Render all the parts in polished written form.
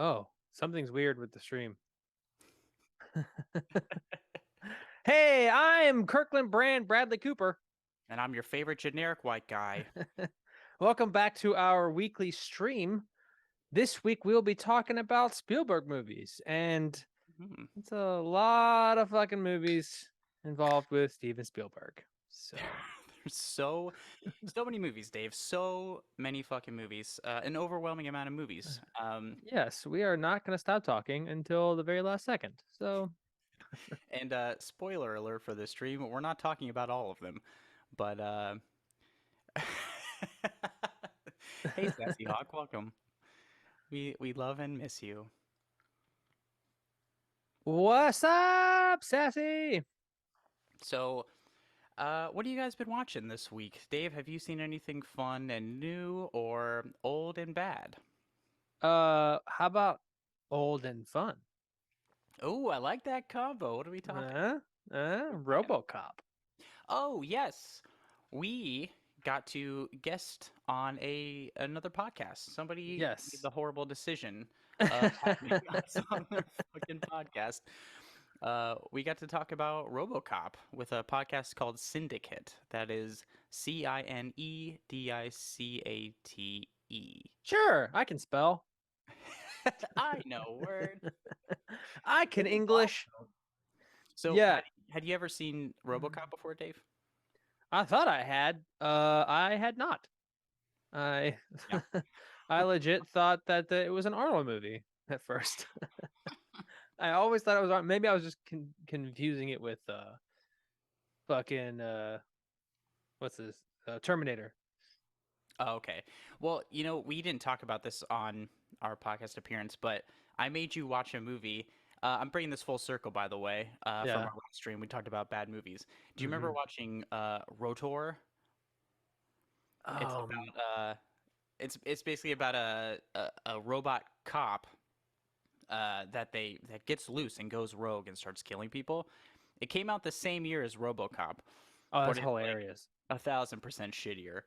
Oh, something's weird with the stream. Hey, I am Kirkland Brand Bradley Cooper. And I'm your favorite generic white guy. Welcome back to our weekly stream. This week we'll be talking about Spielberg movies, and Hmm. it's a lot of fucking movies involved with Steven Spielberg. So, There's so many movies, Dave. So many fucking movies. An overwhelming amount of movies. yes, we are not going to stop talking until the very last second. So, And spoiler alert for this stream, we're not talking about all of them. But hey, Sassy Hawk, welcome. We love and miss you. what's up, Sassy? So, what have you guys been watching this week? Dave, have you seen anything fun and new or old and bad? How about old and fun? Oh, I like that combo. What are we talking? RoboCop. Oh, yes. We got to guest on another podcast. Somebody made Yes. the horrible decision of having us on their fucking podcast. We got to talk about RoboCop with a podcast called Syndicate. That is Cinedicate. Sure, I can spell. I know word. I It can was English. awesome. So, Yeah, had you ever seen RoboCop before, Dave? I thought I had. I had not. I Yeah. I legit thought that it was an Arnold movie at first. I always thought it was maybe I was just confusing it with fucking what's this Terminator. Oh, okay. Well, we didn't talk about this on our podcast appearance, but I made you watch a movie. I'm bringing this full circle, by the way, from Yeah. our last stream. We talked about bad movies. Do you remember hmm watching Rotor? It's Um. about it's basically about a robot cop that gets loose and goes rogue and starts killing people. It came out the same year as RoboCop, Oh, but that's it's like hilarious. 1,000% shittier,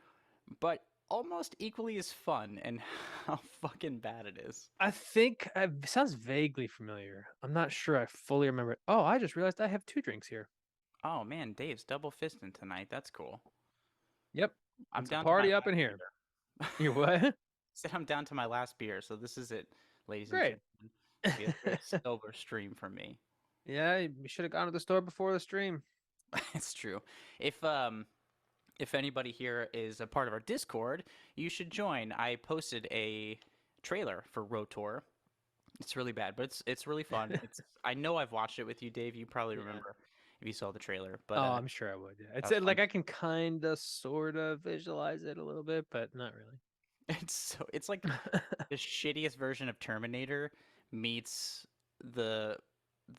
but almost equally as fun. And how fucking bad it is. I think it sounds vaguely familiar. I'm not sure I fully remember it. Oh, I just realized I have two drinks here. Oh man, Dave's double fisting tonight. That's cool. Yep, I'm it's a down to my party up in last here. beer. You're what? Said I'm down to my last beer, so this is it, ladies and Great. gentlemen. It'll be a very sober stream for me. Yeah, you should have gone to the store before the stream. It's true. If anybody here is a part of our Discord, you should join. I posted a trailer for Rotor. It's really bad, but it's really fun. It's I know I've watched it with you, Dave. You probably Yeah. remember if you saw the trailer, but Oh, I'm sure I would. Yeah. that It's was fun. like I can kind of, sort of visualize it a little bit, but not really. It's like the shittiest version of Terminator meets the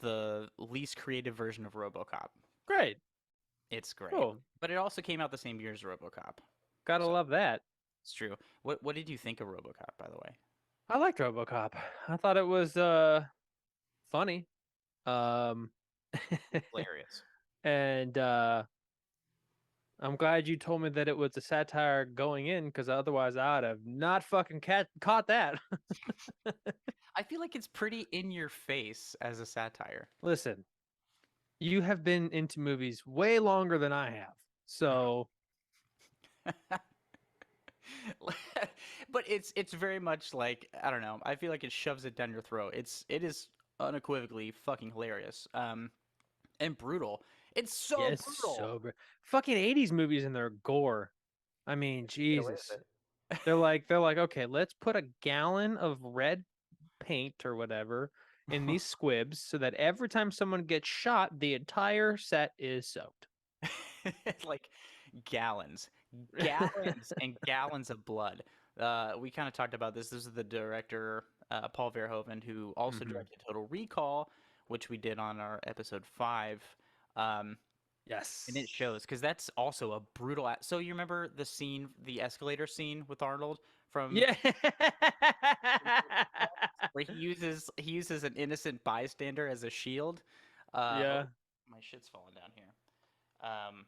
the least creative version of RoboCop. Great. It's great. Cool. But it also came out the same year as RoboCop. Gotta So, love that. it's true. What did you think of RoboCop, by the way? I liked RoboCop. I thought it was funny. Um Hilarious. and I'm glad you told me that it was a satire going in, because otherwise I'd have not fucking caught that. I feel like it's pretty in your face as a satire. Listen, you have been into movies way longer than I have. So, But it's very much like, I don't know. I feel like it shoves it down your throat. It is unequivocally fucking hilarious. And brutal. It's yeah, so it's brutal. so great. Fucking 80s movies and their gore. I mean, Get away Jesus. with it. They're like, okay, let's put a gallon of red paint or whatever in these squibs so that every time someone gets shot, the entire set is soaked. Like gallons, gallons and gallons of blood. We kind of talked about this. This is the director, Paul Verhoeven, who also hmm directed Total Recall, which we did on our episode 5. Um, and it Yes. shows because that's also a brutal. So you remember the scene, the escalator scene with Arnold from Yeah. where he uses an innocent bystander as a shield. Oh, Yeah. my shit's falling down here. Um,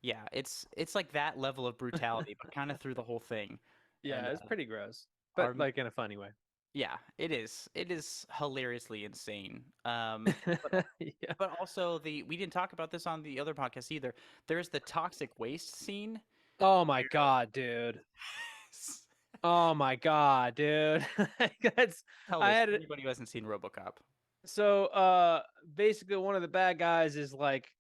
yeah, it's like that level of brutality, but kind of through the whole thing. Yeah, And it's pretty gross, but our like in a funny way. Yeah, it is. It is hilariously insane. But Yeah. but also we didn't talk about this on the other podcast either. There's the toxic waste scene Oh my where god, dude. Oh my god, dude. That's tell I this had for it. anybody who hasn't seen RoboCop. So basically one of the bad guys is like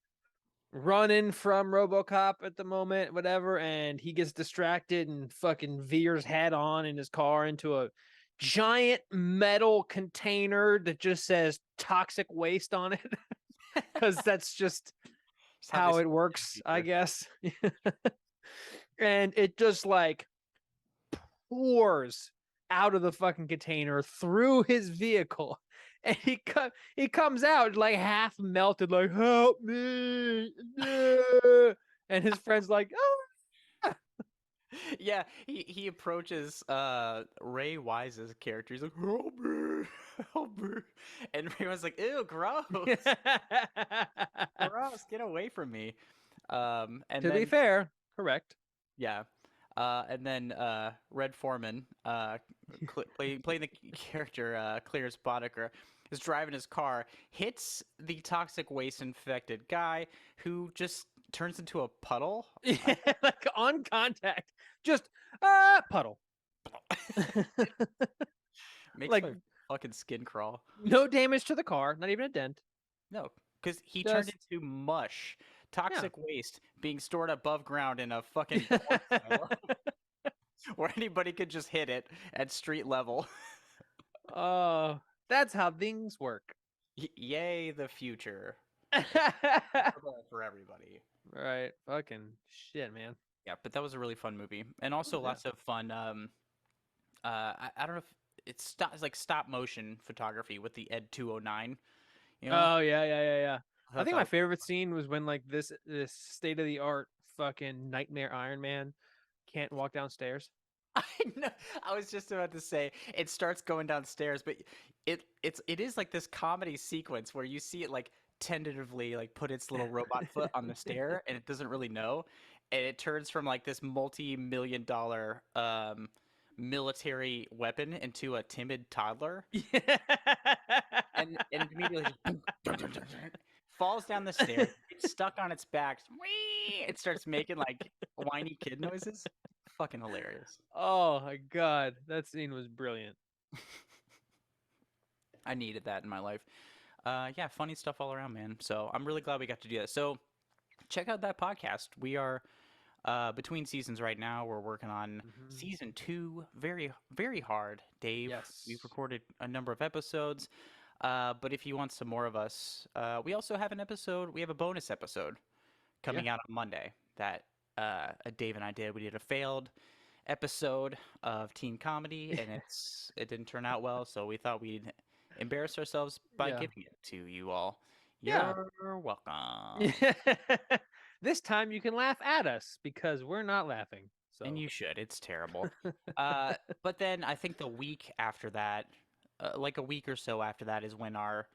running from RoboCop at the moment, whatever, and he gets distracted and fucking veers head on in his car into a giant metal container that just says toxic waste on it. Because that's just Just how they how it spell it in the works, I future. guess. And it just like pours out of the fucking container through his vehicle. And he comes out like half melted, like help me, yeah. And his friend's like, oh, Yeah, he approaches Ray Wise's character. He's like, "Help me, help me," and Ray was like, "Ew, gross, gross, get away from me." And to be then fair, correct. yeah, and then Red Foreman, playing the character Clear's Boddicker, is driving his car, hits the toxic waste infected guy, who just turns into a puddle. Yeah, like on contact, just puddle. Makes Like my fucking skin crawl. no damage to the car, not even a dent. No, because he turned Just into mush, yeah. toxic waste being stored above ground in a fucking corn silo where anybody could just hit it at street level. Oh, that's how things work. Yay, the future. For everybody. Right. Fucking shit, man. Yeah, but that was a really fun movie, and also Yeah. lots of fun. I don't know if it's like stop motion photography with the Ed 209. You know, Oh yeah, yeah, yeah, yeah. I I thought think that my was really favorite scene was when like this state of the art fucking nightmare Iron Man can't walk downstairs. I know. I was just about to say it starts going downstairs, but it is like this comedy sequence where you see it like tentatively like put its little robot foot on the stair and it doesn't really know, and it turns from like this multi-million dollar military weapon into a timid toddler, Yeah. and it immediately just boom, dun, dun, dun, dun, falls down the stairs, gets stuck on its back, whee, it starts making like whiny kid noises. Fucking hilarious. Oh my god, that scene was brilliant. I needed that in my life. Yeah, funny stuff all around, man. So I'm really glad we got to do that. So check out that podcast. We are between seasons right now. We're working on Mhm. season 2. Very, very hard, Dave. We've Yes. recorded a number of episodes. But if you want some more of us, we also have an episode. We have a bonus episode Yeah. coming out on Monday that Dave and I did. We did a failed episode of teen comedy, and it didn't turn out well. So we thought we'd embarrass ourselves by Yeah. giving it to you all. Yeah. You're welcome, Yeah. This time you can laugh at us because we're not laughing. and So you should. It's terrible. But then I think the week after that, like a week or so after that, is when our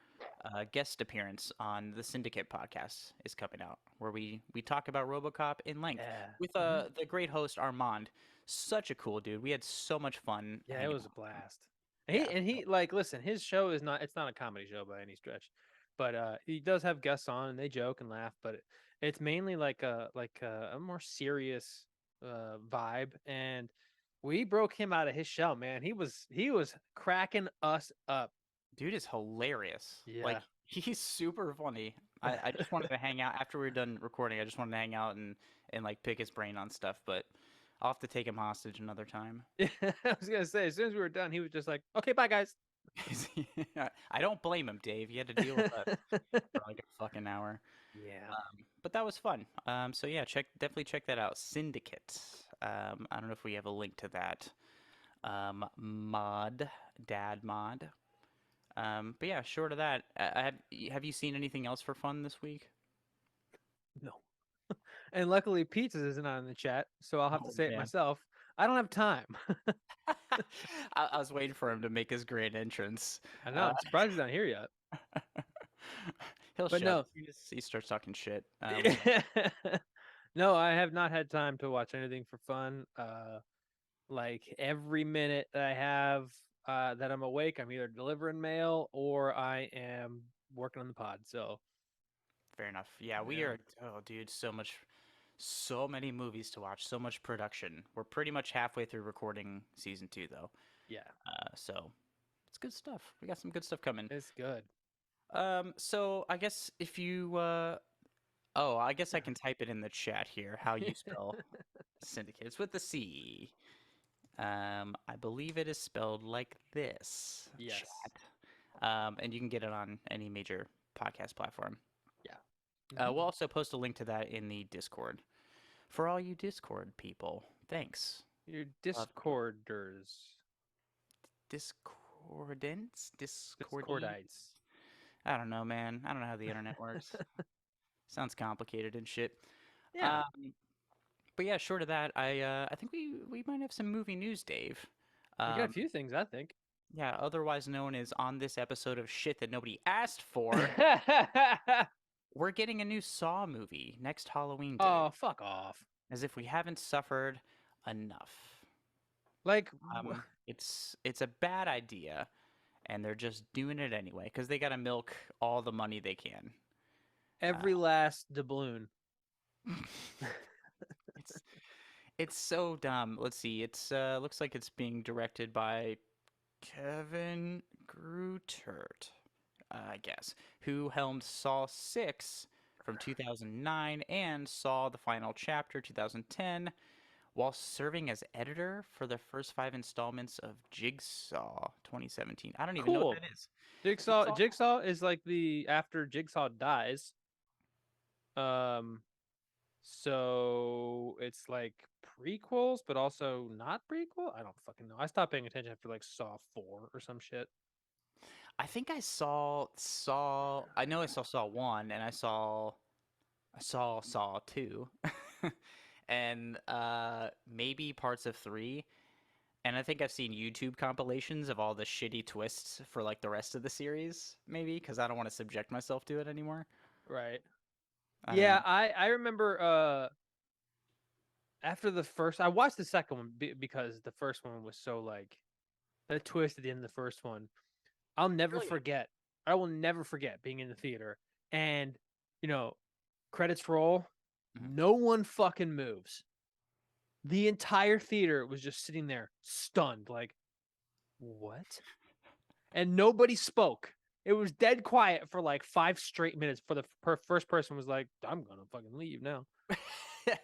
guest appearance on the Syndicate podcast is coming out, where we talk about RoboCop in length yeah. with Mhm. the great host Armand. Such a cool dude. We had so much fun Yeah, it hanging was a out with him. blast. Yeah. And he like listen, his show is not it's not a comedy show by any stretch. But he does have guests on and they joke and laugh, but it's mainly like a more serious vibe, and we broke him out of his shell, man. He was cracking us up. Dude is hilarious. Like Yeah. he's super funny. I just wanted to hang out after we were done recording. I just wanted to hang out and like pick his brain on stuff, but I'll have to take him hostage another time. Yeah, I was gonna say as soon as we were done, he was just like, "Okay, bye, guys." I don't blame him, Dave. He had to deal with us for like a fucking hour. Yeah. But that was fun. So yeah, definitely check that out. Syndicate. I don't know if we have a link to that. Mod, Dad Mod. But yeah, short of that, have you seen anything else for fun this week? No. And luckily, Pizzas isn't on the chat, so I'll have to Oh say it man. myself. I don't have time. I was waiting for him to make his great entrance. I know. Uh, I'm surprised he's not here yet. he'll But show up no. as soon as he starts talking shit. We love No, I have not had time to watch anything for fun. Like every minute that I have, that I'm awake, I'm either delivering mail or I am working on the pod. So Fair enough. Yeah, we yeah, are. Oh, dude, so many movies to watch, so much production. We're pretty much halfway through recording season 2, though. yeah, So it's good stuff. We got some good stuff coming. it's good. So I guess if you, oh, I guess I can type it in the chat here. How you spell syndicate? It's with the C. I believe it is spelled like this. Chat. Yes. And you can get it on any major podcast platform. Yeah. Mhm. We'll also post a link to that in the Discord. For all you Discord people, thanks. Your Love you. Discorders, Discordants? Discordies? Discordites. I don't know, man. I don't know how the internet works. Sounds complicated and shit. Yeah, Um, but yeah, short of that, I think we might have some movie news, Dave. we got a Um, few things, I think. yeah, otherwise known as on this episode of shit that nobody asked for. We're getting a new Saw movie next Halloween, Dave. Oh, fuck off. As if we haven't suffered enough. Like It's a bad idea, and they're just doing it anyway because they gotta milk all the money they can. every last doubloon. It's it's so dumb. Let's see. It's looks like it's being directed by Kevin Grutert, I guess, who helmed Saw 6 from 2009 and Saw the Final Chapter 2010, while serving as editor for the first 5 installments of Jigsaw 2017. I don't even know what Cool. that is. Jigsaw. Jigsaw? Jigsaw is like the after Jigsaw dies. Um, so it's like prequels, but also not prequel. I don't fucking know. I stopped paying attention after like Saw 4 or some shit. I think I saw I know I saw Saw 1 and I saw Saw 2 and maybe parts of 3, and I think I've seen YouTube compilations of all the shitty twists for like the rest of the series, maybe because I don't want to subject myself to it anymore. Right. I don't Yeah, know. I remember after the first I watched the second one because the first one was so like the twist at the end of the first one. I'll never Brilliant. forget. I will never forget being in the theater and you know, credits roll, Mhm. no one fucking moves. The entire theater was just sitting there stunned like what? And nobody spoke. It was dead quiet for like 5 straight minutes for the first person was like, I'm going to fucking leave now.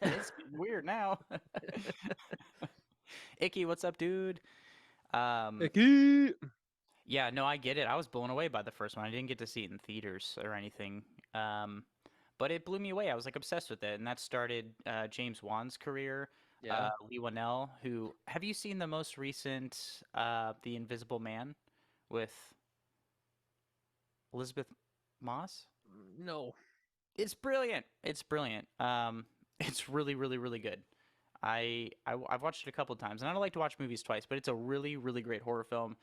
It's getting weird now. Icky, what's up, dude? Um, Icky. yeah, no, I get it. I was blown away by the first one. I didn't get to see it in theaters or anything. Um, but it blew me away. I was like obsessed with it, and that started James Wan's career. Yeah. Lee Winnell, who have you seen the most recent The Invisible Man with Elizabeth Moss? No. It's brilliant. It's brilliant. It's really, really, really good. I've watched it a couple of times, and I don't like to watch movies twice, but it's a really, really great horror film.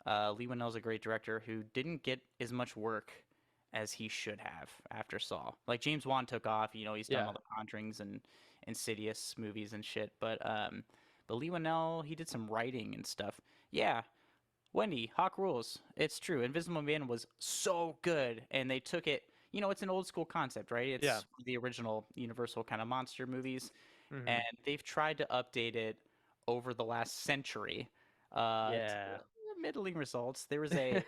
Lee Winnell's a great director who didn't get as much work as he should have after Saw. Like James Wan took off, he's done Yeah. all the Conjurings and Insidious movies and shit. But Lee Winnell, he did some writing and stuff. Yeah, Wendy, Hawk rules. It's true. Invisible Man was so good, and they took it. It's an old school concept, right? Yeah. It's the original Universal kind of monster movies, Mm-hmm. and they've tried to update it over the last century. To Yeah. middling results. There was a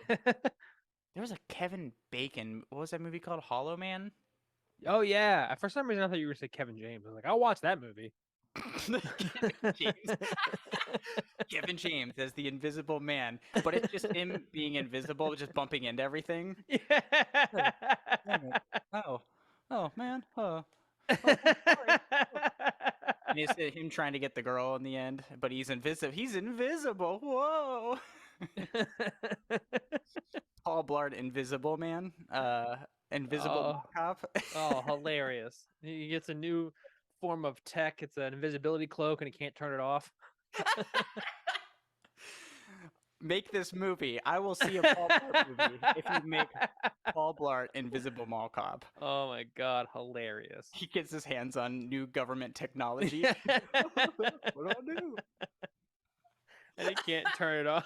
Kevin Bacon. What was that movie called? Hollow Man. Oh yeah. For some reason I thought you were gonna say Kevin James. I was like, I'll watch that movie. Kevin James. Kevin James as the Invisible Man, but it's just him being invisible, just bumping into everything. Yeah. Oh, damn it. Oh, oh man. Oh, I'm sorry. Oh. And it's him trying to get the girl in the end, but he's invisible. He's invisible. Whoa. Paul Blart, Invisible Man. Invisible Oh, Mall Cop. oh, hilarious. He gets a new form of tech. It's an invisibility cloak and he can't turn it off. Make this movie. I will see a Paul Blart movie if you make Paul Blart Invisible Mall Cop. Oh my god, hilarious. He gets his hands on new government technology. What do I do? and he can't turn it off.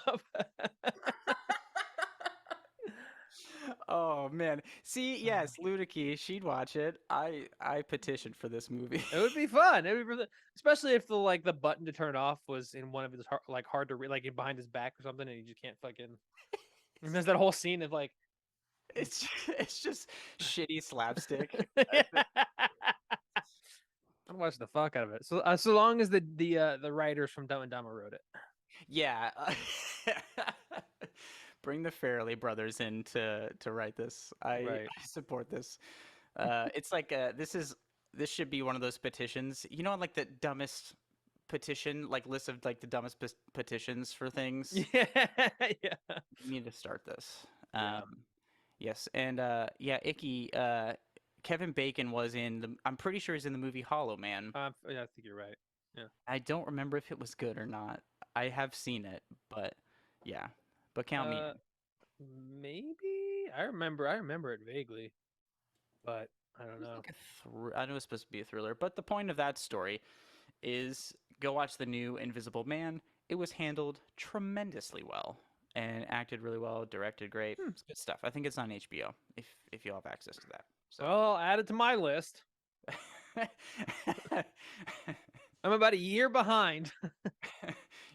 Oh man. See, yes, Ludacris, she'd watch it. I petitioned for this movie. It would be fun. It would be especially if the button to turn it off was in one of his hard to read, like behind his back or something, and you just can't fucking. And there's that whole scene of like. It's just shitty slapstick. Yeah. I'd watch the fuck out of it. So long as the writers from Dumb and Dumber wrote it. Yeah. Bring the Farrelly brothers in to write this. Right. I support this. It's like this should be one of those petitions. You know, like the dumbest petition, like list of like the dumbest petitions for things. Yeah. Yeah. You need to start this. Yeah. Yes, and yeah, Icky. Kevin Bacon was in the. I'm pretty sure he's in the movie Hollow Man. Yeah, I think you're right. Yeah. I don't remember if it was good or not. I have seen it, but yeah. But count me Uh, in. maybe I remember it vaguely, but I don't It was know. like I know it's supposed to be a thriller, but the point of that story is go watch the new Invisible Man. It was handled tremendously well and acted really well, directed great. It's good stuff. I think it's on HBO if you have access to that. So. Well, I'll add it to my list. I'm about a year behind.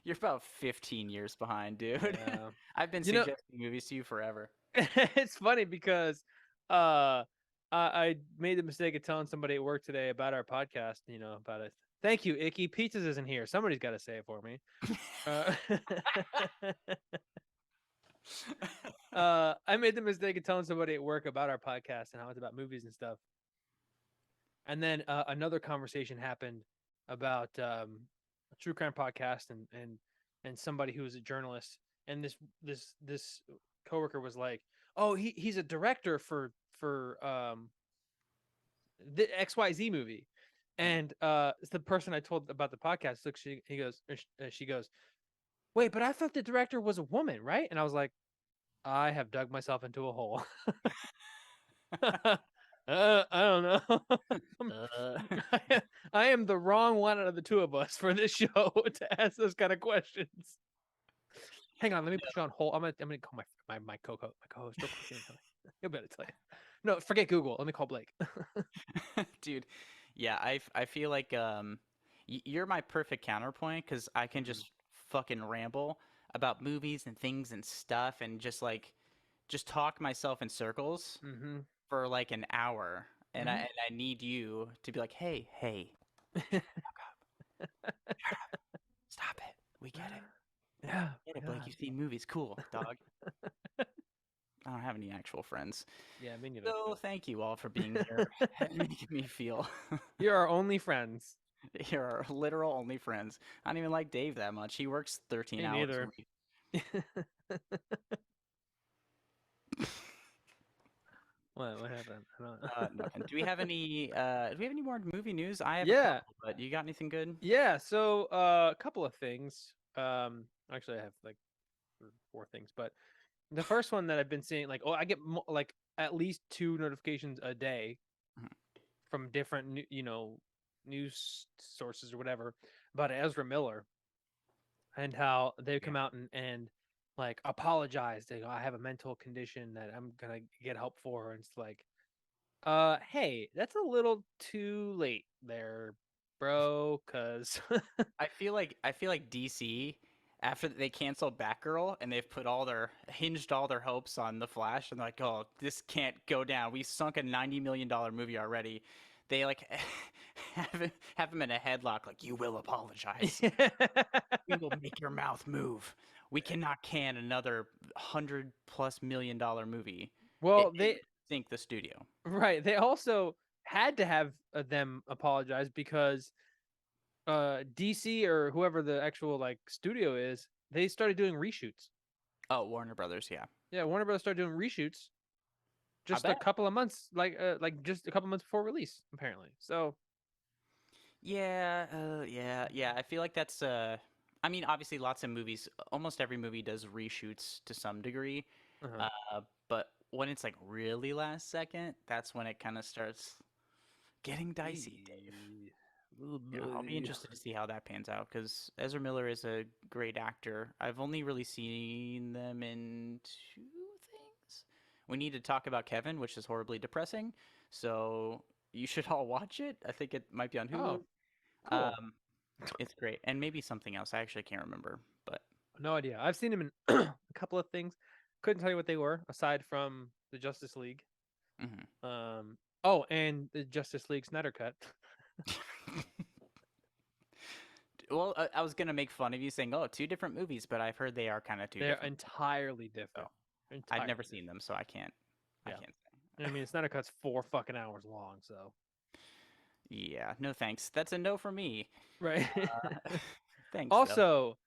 You're about 15 years behind, dude. Yeah. I've been You know, suggesting movies to you forever. it's funny because I made the mistake of telling somebody at work today about our podcast, about it. Thank you, Icky. Pizzas isn't here. Somebody's got to say it for me. I made the mistake of telling somebody at work about our podcast and how it's about movies and stuff. And then another conversation happened about a true crime podcast and somebody who was a journalist. And this coworker was like, "Oh, he's a director for the XYZ movie." And it's the person I told about the podcast. Look, she goes, "Wait, but I thought the director was a woman, right?" And I was like, "I have dug myself into a hole." I don't know. Uh, I am the wrong one out of the two of us for this show to ask those kind of questions. Hang on, let me put you on hold. I'm gonna call my co-host real quick. He'll better tell you. No, forget Google. Let me call Blake. dude, yeah, I feel like you're my perfect counterpoint because I can just fucking ramble about movies and things and stuff and just talk myself in circles Mm-hmm. for like an hour, and Mhm. I need you to be like, hey, stop it. We get it. Yeah. Get it, Blake. God. You've seen movies. Cool, dog. I don't have any actual friends. Yeah, me neither. So thank you all for being here and making me feel You're our only friends. you're our literal only friends. I don't even like Dave that much. He works 13 Me hours a neither. week. What happened? I don't know. Nothing. Do we have any more movie news? I have a Yeah. couple, but you got anything good? Yeah. So a couple of things. Actually, I have like four things, but the first one that I've been seeing, like, I get like at least 2 notifications a day Mhm. from different, news sources or whatever about Ezra Miller and how they've Yeah. come out and like apologized. They go, "I have a mental condition that I'm gonna get help for," and it's like, hey, that's a little too late there, bro. Cause I feel like DC after they canceled Batgirl and they've put hinged all their hopes on the Flash and they're like, oh, this can't go down. We sunk a $90 million movie already. They like have him in a headlock, like you will apologize. We will make your mouth move. We cannot can another $100+ million movie. well, It they would sink the studio. right. They also had to have them apologize because DC or whoever the actual like studio is, they started doing reshoots. Oh, Warner Brothers, yeah. Yeah, Warner Brothers started doing reshoots I just a bet. couple of months, like just a couple months before release, apparently. So Yeah, yeah. I feel like that's I mean, obviously lots of movies, almost every movie does reshoots to some degree. uh-huh. But when it's like really last second, that's when it kind of starts getting dicey, Dave. Yeah, I'll be interested to see how that pans out because Ezra Miller is a great actor. I've only really seen them in two things. We need to talk about Kevin, which is horribly depressing. So you should all watch it. I think it might be on Hulu. Oh, cool. Um, it's great, and maybe something else. I actually can't remember, but No idea. I've seen him in a couple of things. Couldn't tell you what they were aside from the Justice League. mhm. Oh, and the Justice League Snyder cut. Well, I was gonna make fun of you saying, "Oh, two different movies," but I've heard they are kind of two They're different. entirely So different. I've Entirely never seen different. them, so I can't. I Yeah. can't I say. mean, Snyder cut's 4 fucking hours long, so. Yeah, no thanks. That's a no for me. Right. Thanks though. Also,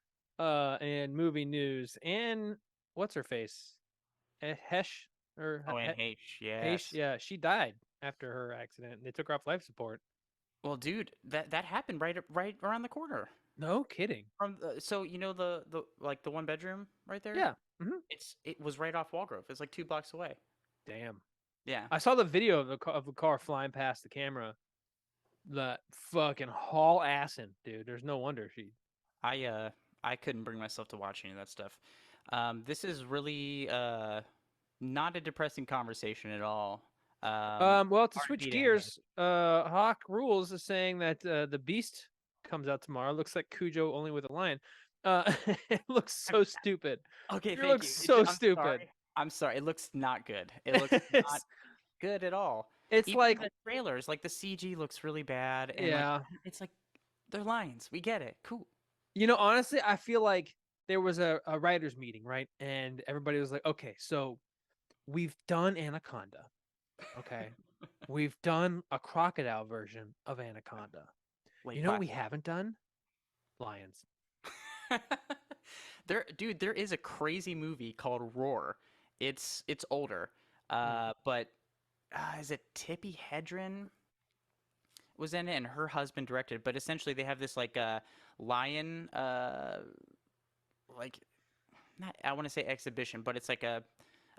and movie news, and what's her face? Hesh or Oh, and H, Hesh? yes. Yeah, she died after her accident. And they took her off life support. Well, dude, that happened right around the corner No kidding. from so you know the like the one bedroom right there. Yeah. It was right off Walgrove. It's like 2 blocks away. Damn. Yeah, I saw the video of the car flying past the camera. That fucking haul assing, dude. There's no wonder she. I uh I couldn't bring myself to watch any of that stuff. This is really not a depressing conversation at all. Well, to switch Heartbeat ending. gears, Hawk Rules is saying that the Beast comes out tomorrow. Looks like Cujo only with a lion. It looks so stupid. Okay, It thank looks you. so I'm stupid. sorry. I'm sorry. It looks not good. It looks not it's good at all. it's Even like the trailers, like the CG looks really bad, and like yeah. it's like they're lions. We get it. Cool. Honestly, I feel like there was a writers meeting, right? And everybody was like, okay, so we've done Anaconda. Okay. We've done a crocodile version of Anaconda. Lake You know what we Placid. haven't done? Lions. Dude, there is a crazy movie called Roar. It's older. Mm. But is it Tippi Hedren was in it and her husband directed, but essentially they have this like lion like not I want to say exhibition, but it's like a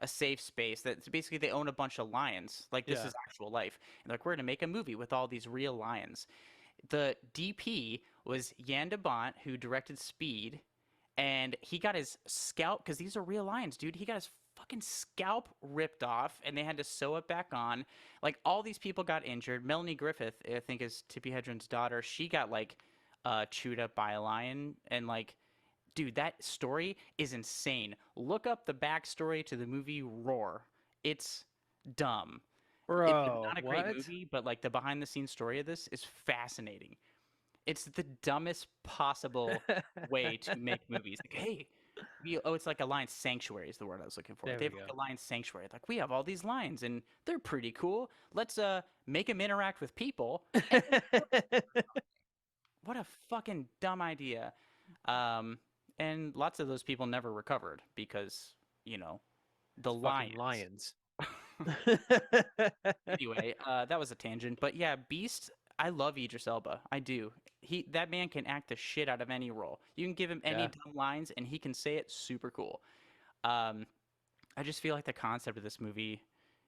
safe space that basically they own a bunch of lions. Like this Yeah. is actual life. And like we're gonna make a movie with all these real lions. The DP was Jan de Bont, who directed Speed, and he got his scalp because these are real lions, dude. He got his fucking scalp ripped off, and they had to sew it back on. Like all these people got injured. Melanie Griffith, I think, is Tippi Hedren's daughter. She got like chewed up by a lion, and like, dude, that story is insane. Look up the backstory to the movie Roar. It's dumb. It's Bro, not a great what? movie, but like the behind the scenes story of this is fascinating. It's the dumbest possible way to make movies. Like, hey, it's like a lion sanctuary is the word I was looking for. There They we have like go. a lion sanctuary. Like, we have all these lions and they're pretty cool. Let's make them interact with people. And what a fucking dumb idea. Um, and lots of those people never recovered because, you know, the It's fucking lions. lions. Anyway, that was a tangent, but yeah, Beast. I love Idris Elba. I do. That man can act the shit out of any role. You can give him any Yeah. dumb lines, and he can say it super cool. Um, I just feel like the concept of this movie,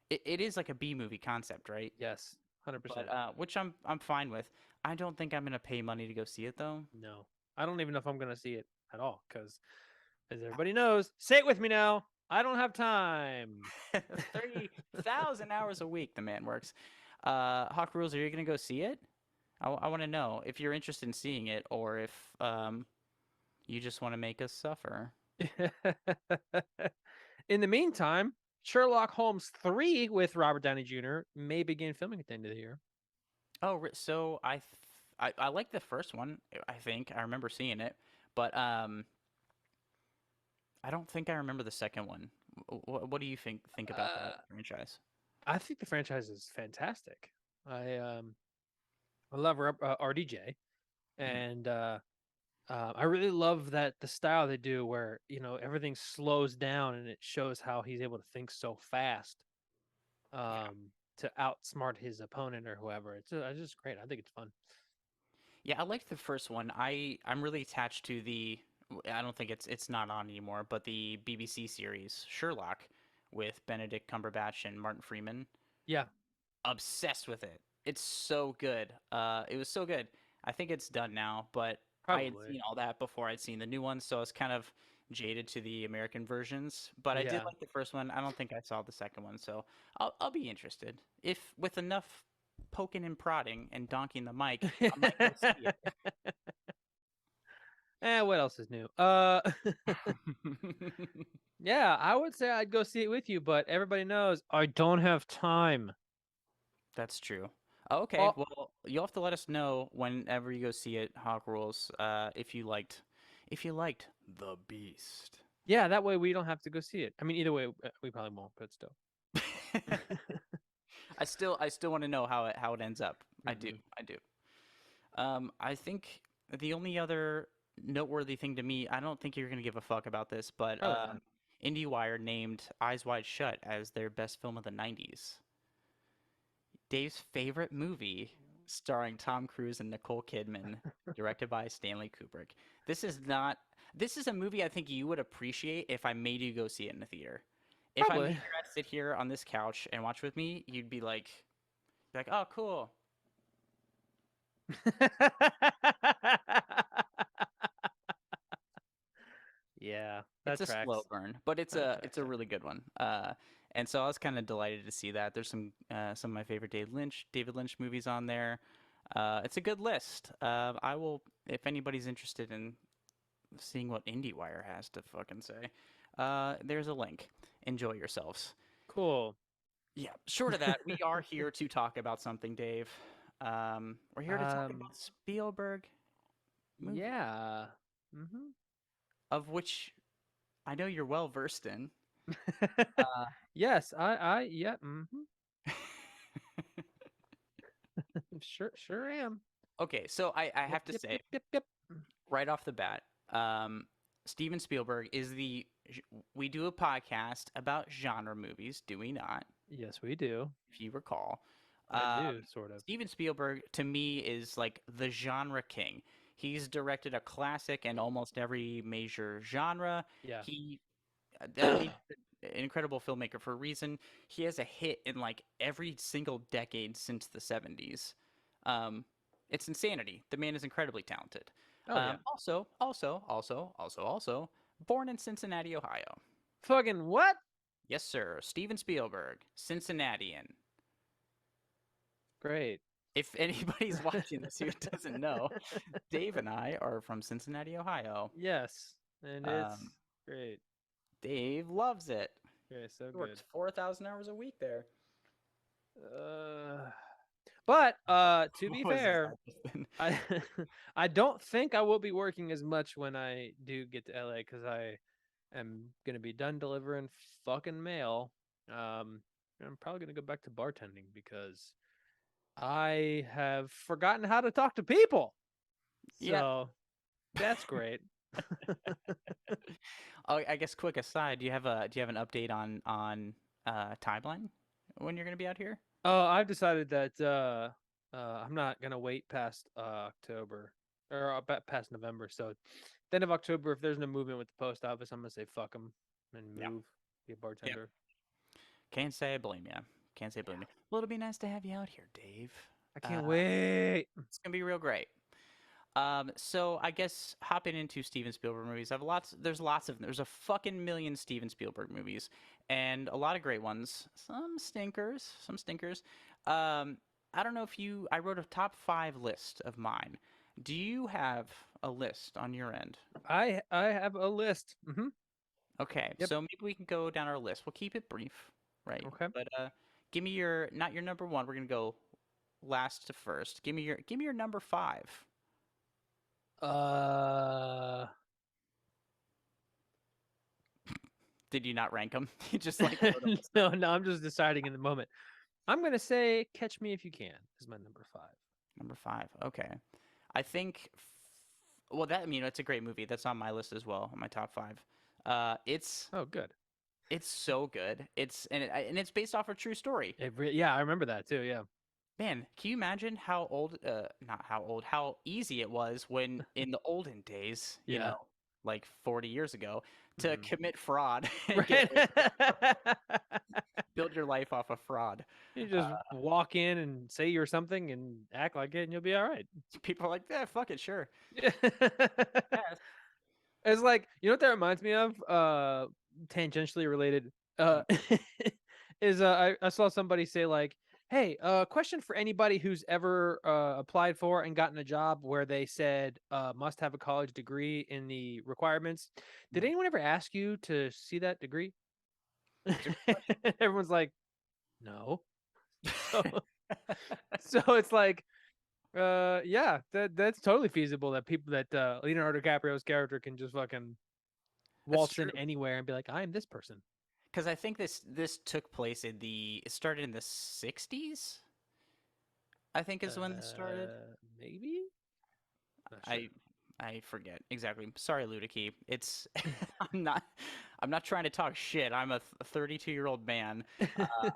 it is like a B movie concept, right? Yes. But 100%. which I'm fine with. I don't think I'm gonna pay money to go see it though. No. I don't even know if I'm going to see it at all because, as everybody knows, say it with me now. I don't have time. 30,000 hours a week the man works. Hawk Rules, are you gonna go see it? I want to know if you're interested in seeing it or if you just want to make us suffer. In the meantime, Sherlock Holmes 3 with Robert Downey Jr. may begin filming at the end of the year. Oh, so I like the first one. I think I remember seeing it, but I don't think I remember the second one. What do you think about that Uh, franchise? I think the franchise is fantastic. I love RDJ, Mhm. and I really love that the style they do, where everything slows down and it shows how he's able to think so fast, Yeah, to outsmart his opponent or whoever. It's just great. I think it's fun. yeah, I liked the first one. I'm really attached to the. I don't think it's not on anymore, but the BBC series Sherlock with Benedict Cumberbatch and Martin Freeman. Yeah, Obsessed with it. It's so good. It was so good. I think it's done now, but I had Probably. seen all that before I'd seen the new ones, so I was kind of jaded to the American versions. But I did Yeah. like the first one. I don't think I saw the second one, so I'll be interested. If with enough poking and prodding and donking the mic, I might go see What else is new? it. Yeah, I would say I'd go see it with you, but everybody knows I don't have time. That's true. Okay, Oh, well, you'll have to let us know whenever you go see it, Hawk Rules, if you liked The Beast. yeah, that way we don't have to go see it. I mean, either way, we probably won't, but still. I still want to know how it ends up. I do. Mhm. I do. I think the only other noteworthy thing to me, I don't think you're gonna give a fuck about this, but Probably not. IndieWire named Eyes Wide Shut as their best film of the '90s. Dave's favorite movie, starring Tom Cruise and Nicole Kidman, directed by Stanley Kubrick. This is not. This is a movie I think you would appreciate if I made you go see it in the theater. If I made Probably. you guys sit here on this couch and watch with me, you'd be like, oh, cool. Yeah, It's that a slow tracks. burn, but That it's tracks. a really good one. And so I was kind of delighted to see that. There's some of my favorite David Lynch movies on there. It's a good list. I will, if anybody's interested in seeing what IndieWire has to fucking say, there's a link. Enjoy yourselves. Cool. Yeah. Short of that, we are here to talk about something, Dave. We're here to talk Um, about Spielberg movie, yeah. Mhm. of which I know you're well versed in. Uh, Yes, yeah, mhm. Sure am. okay, so I Yep, have to yep, say yep, yep, yep. right off the bat, Steven Spielberg is we do a podcast about genre movies, do we not? Yes, we do. If you recall, I do, sort of. Steven Spielberg to me is like the genre king. He's directed a classic in almost every major genre. Yeah. He that means an incredible filmmaker for a reason. He has a hit in like every single decade since the 70s. Um, it's insanity. The man is incredibly talented. Oh yeah. Also, born in Cincinnati, Ohio. Fucking what? Yes, sir. Steven Spielberg, Cincinnatian. Great. If anybody's watching this who doesn't know, Dave and I are from Cincinnati, Ohio. Yes, and it's Um, great. Dave loves it. Okay, so He good. works 4,000 hours a week there. Uh, but to be What was this fair, accent? I I don't think I will be working as much when I do get to LA because I am gonna be done delivering fucking mail. And I'm probably gonna go back to bartending because I have forgotten how to talk to people. Yeah. So that's great. Oh, I guess quick aside, do you have an update on timeline when you're gonna be out here? Oh, I've decided that I'm not gonna wait past October or past November. So, the end of October, if there's no movement with the post office, I'm gonna say fuck them and Yeah. move, be a Yeah. bartender. Can't say I blame you. Can't say I blame you. Yeah, Well, it'll be nice to have you out here, Dave. I Uh, can't wait. it's gonna be real great. So I guess hopping into Steven Spielberg movies, there's a fucking million Steven Spielberg movies, and a lot of great ones. Some stinkers, some stinkers. I don't know if I wrote a top 5 list of mine. Do you have a list on your end? I have a list. Okay, Yep. so maybe we can go down our list. We'll keep it brief, right? Okay. But give me not your number one. We're gonna go last to first. Give me your number 5. Uh. Did you not rank them? You just like wrote 'em. No, I'm just deciding in the moment. I'm gonna say "Catch Me If You Can" is my number 5. Number 5. Okay. I think. Well, I mean, it's a great movie. That's on my list as well, on my top 5. It's Oh, good. it's so good. And it's based off a true story. Yeah, I remember that too. Yeah. Man, can you imagine how old? Not how old. How easy it was when in the olden days, Yeah. like 40 years ago, to Mhm. commit fraud and Right. build your life off a fraud. You just walk in and say you're something and act like it, and you'll be all right. People are like, yeah, fuck it, sure. Yeah. Yes. It's like, you know what that reminds me of? Tangentially related. Mm, Is I saw somebody say like, "Hey, question for anybody who's ever applied for and gotten a job where they said must have a college degree in the requirements. Did mm. anyone ever ask you to see that degree?" It's a good Everyone's like, "No." So question. so it's like, yeah, that's totally feasible that people that Leonardo DiCaprio's character can just fucking That's waltz in true. anywhere and be like, "I am this person." Because I think this took place in the it started in the 60s. I think is when this started. Maybe? Not I sure. I forget exactly. Sorry, Ludicki. It's I'm not I'm not trying to talk shit. I'm a 32-year-old man.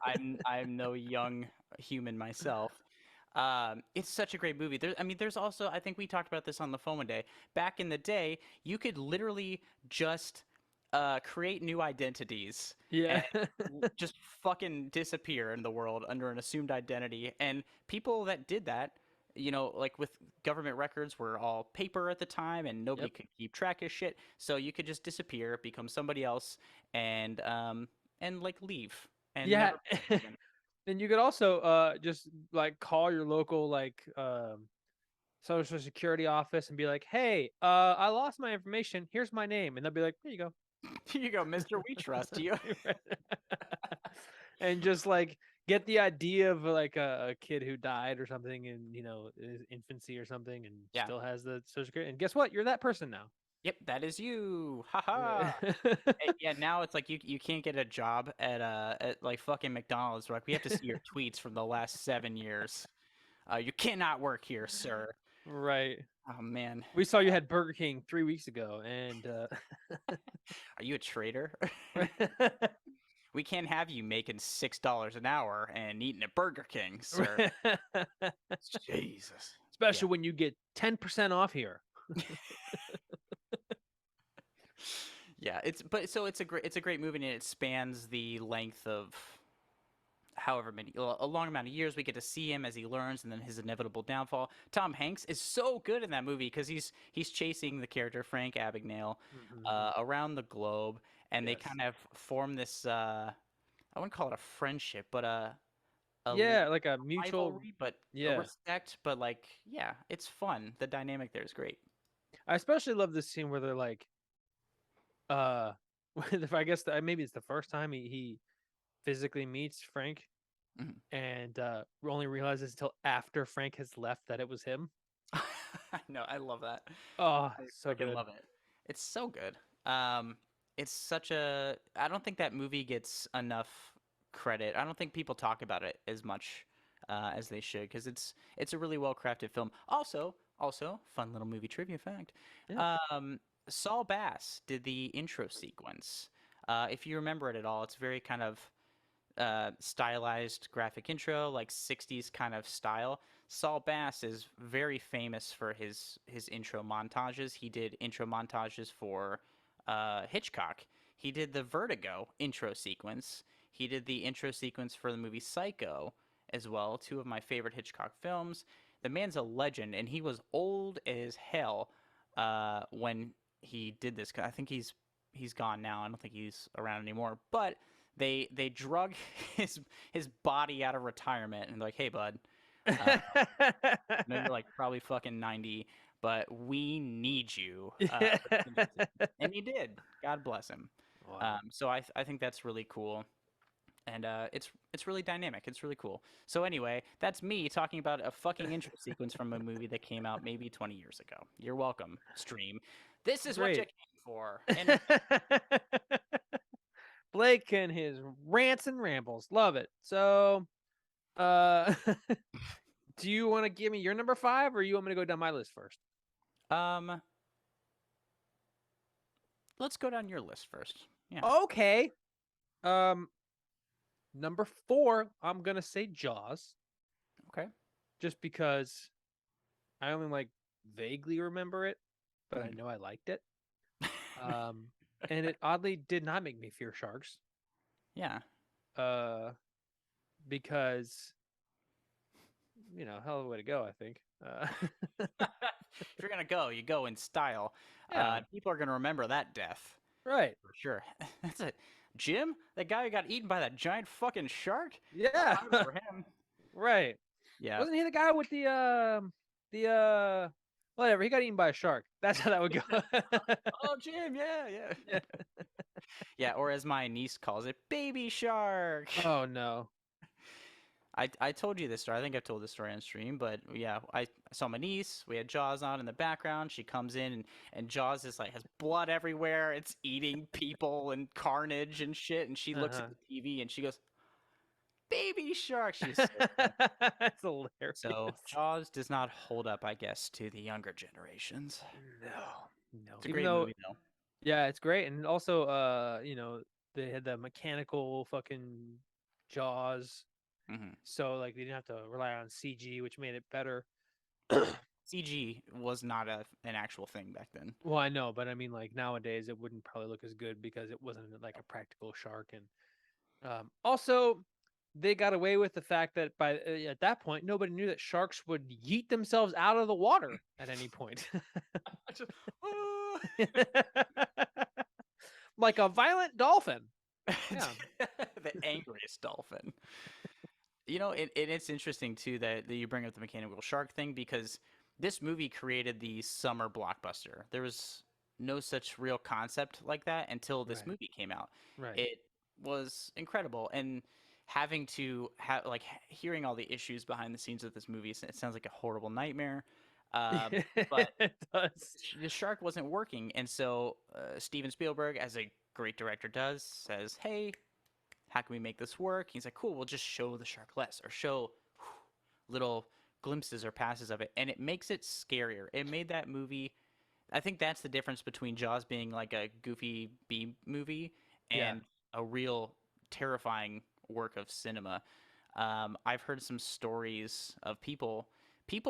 I'm no young human myself. It's such a great movie. I mean, there's also I think we talked about this on the phone one day. Back in the day, you could literally just create new identities Yeah. and just fucking disappear in the world under an assumed identity. And people that did that, like with government records were all paper at the time and nobody Yep. could keep track of shit. So you could just disappear, become somebody else, and like leave and Yeah. never be seen again. And you could also just like call your local like social security office and be like, "Hey, I lost my information. Here's my name." And they'll be like, "Here you go." Here you go, Mister. We trust you. Right. And just like get the idea of like a kid who died or something in, his infancy or something and Yeah. still has the social security. And guess what? You're that person now. Yep, that is you. Haha. Right. Yeah, now it's like you can't get a job at like fucking McDonald's. Like we have to see your tweets from the last 7 years. You cannot work here, sir. Right. Oh man, We saw you had Burger King 3 weeks ago, and are you a traitor? We can't have you making $6 an hour and eating at Burger King, sir. Jesus. Yeah. especially when you get 10% off here. Yeah, it's a great movie and it spans the length of however many a long amount of years we get to see him as he learns and then his inevitable downfall. Tom Hanks is so good in that movie because he's chasing the character Frank Abagnale Mhm. around the globe and they Yes. kind of form this I wouldn't call it a friendship but a Yeah, like a mutual. rivalry but a Yeah, respect but like yeah it's fun. The dynamic there is great. I especially love this scene where they're like, uh, if I guess maybe it's the first time he physically meets Frank, Mhm. and only realizes until after Frank has left that it was him. I know, I love that. Oh, I so freaking good. love it. It's so good. It's such a. I don't think that movie gets enough credit. I don't think people talk about it as much as they should because it's a really well crafted film. Also, fun little movie trivia fact. Yeah. Um, Saul Bass did the intro sequence. If you remember it at all, it's very kind of stylized graphic intro, like 60s kind of style. Saul Bass is very famous for his intro montages. He did intro montages for Hitchcock. He did the Vertigo intro sequence. He did the intro sequence for the movie Psycho as well, two of my favorite Hitchcock films. The man's a legend, and he was old as hell when he did this. I think he's gone now. I don't think he's around anymore. But they drug his body out of retirement and they're like, hey bud, uh, I know you're like probably fucking 90, but we need you for this intro sequence. And he did. God bless him. Wow. So I think that's really cool. And it's really dynamic. It's really cool. So anyway, that's me talking about a fucking intro sequence from a movie that came out maybe 20 years ago. You're welcome, stream. This is what you Great. came for. And Blake and his rants and rambles. Love it. So, uh, do you want to give me your number five, or you want me to go down my list first? um, let's go down your list first. Yeah. Okay. Um, number four, I'm gonna say Jaws, Okay. just because I only like vaguely remember it, but I Mhm. know I liked it. Um, and it oddly did not make me fear sharks. Yeah. Uh, because hell of a way to go, I think. If you're gonna go, you go in style. Yeah, People are gonna remember that death right. for sure. That's it. Jim, that guy who got eaten by that giant fucking shark. Yeah, I remember him. right. Yeah. Wasn't he the guy with the whatever? He got eaten by a shark. That's how that would go. Oh, Jim. Yeah, yeah. Yeah. Yeah, or as my niece calls it, baby shark. Oh no. I told you this story. I think I've told this story on stream, but yeah, I saw my niece. We had Jaws on in the background. She comes in and Jaws is like has blood everywhere. It's eating people and carnage and shit. And she looks at Uh-huh. the TV and she goes, "Baby shark." She's so sad. That's hilarious. So Jaws does not hold up, I guess, to the younger generations. No. It's a Even great though, movie though. yeah, it's great, and also, they had the mechanical fucking jaws, Hmm. so like they didn't have to rely on CG, which made it better. CG was not an actual thing back then. Well, I know, but I mean, like nowadays, it wouldn't probably look as good because it wasn't like a practical shark, and also they got away with the fact that at that point, nobody knew that sharks would yeet themselves out of the water at any point. I just, "Ah." Like a violent dolphin. Yeah. The angriest dolphin. You know, and it's interesting too that you bring up the mechanical shark thing because this movie created the summer blockbuster. There was no such real concept like that until this Right. movie came out. Right. It was incredible, and having to have like hearing all the issues behind the scenes of this movie, it sounds like a horrible nightmare. But It does. the shark wasn't working, and so Steven Spielberg, as a great director does, says, "Hey, how can we make this work?" He's like, "Cool, we'll just show the shark less, or show little glimpses or passes of it," and it makes it scarier. It made that movie. I think that's the difference between Jaws being like a goofy B movie Yeah. and a real terrifying work of cinema. I've heard some stories of people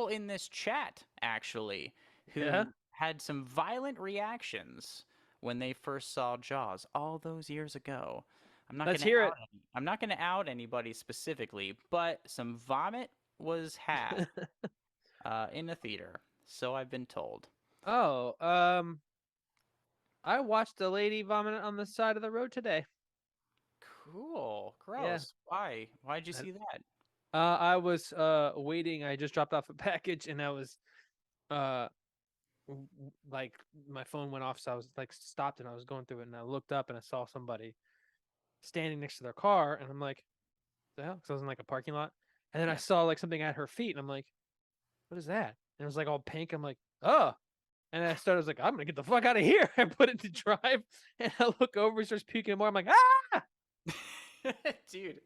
in this chat actually Yeah. who had some violent reactions when they first saw Jaws all those years ago. Let's hear it. I'm not going to out anybody specifically, but some vomit was had in the theater, so I've been told. Oh, I watched a lady vomit on the side of the road today. Cool. Yeah. Gross. Why? Why'd you And, see that? I was waiting. I just dropped off a package, and I was uh like my phone went off, so I was like stopped, and I was going through it, and I looked up, and I saw somebody standing next to their car, and I'm like, the hell? Because I was in like a parking lot, and then I Yeah. saw like something at her feet, and I'm like, what is that? And it was like all pink. I'm like, oh. And I was like, I'm gonna get the fuck out of here. I put it to drive, and I look over, he starts puking more. I'm like, ah. Dude.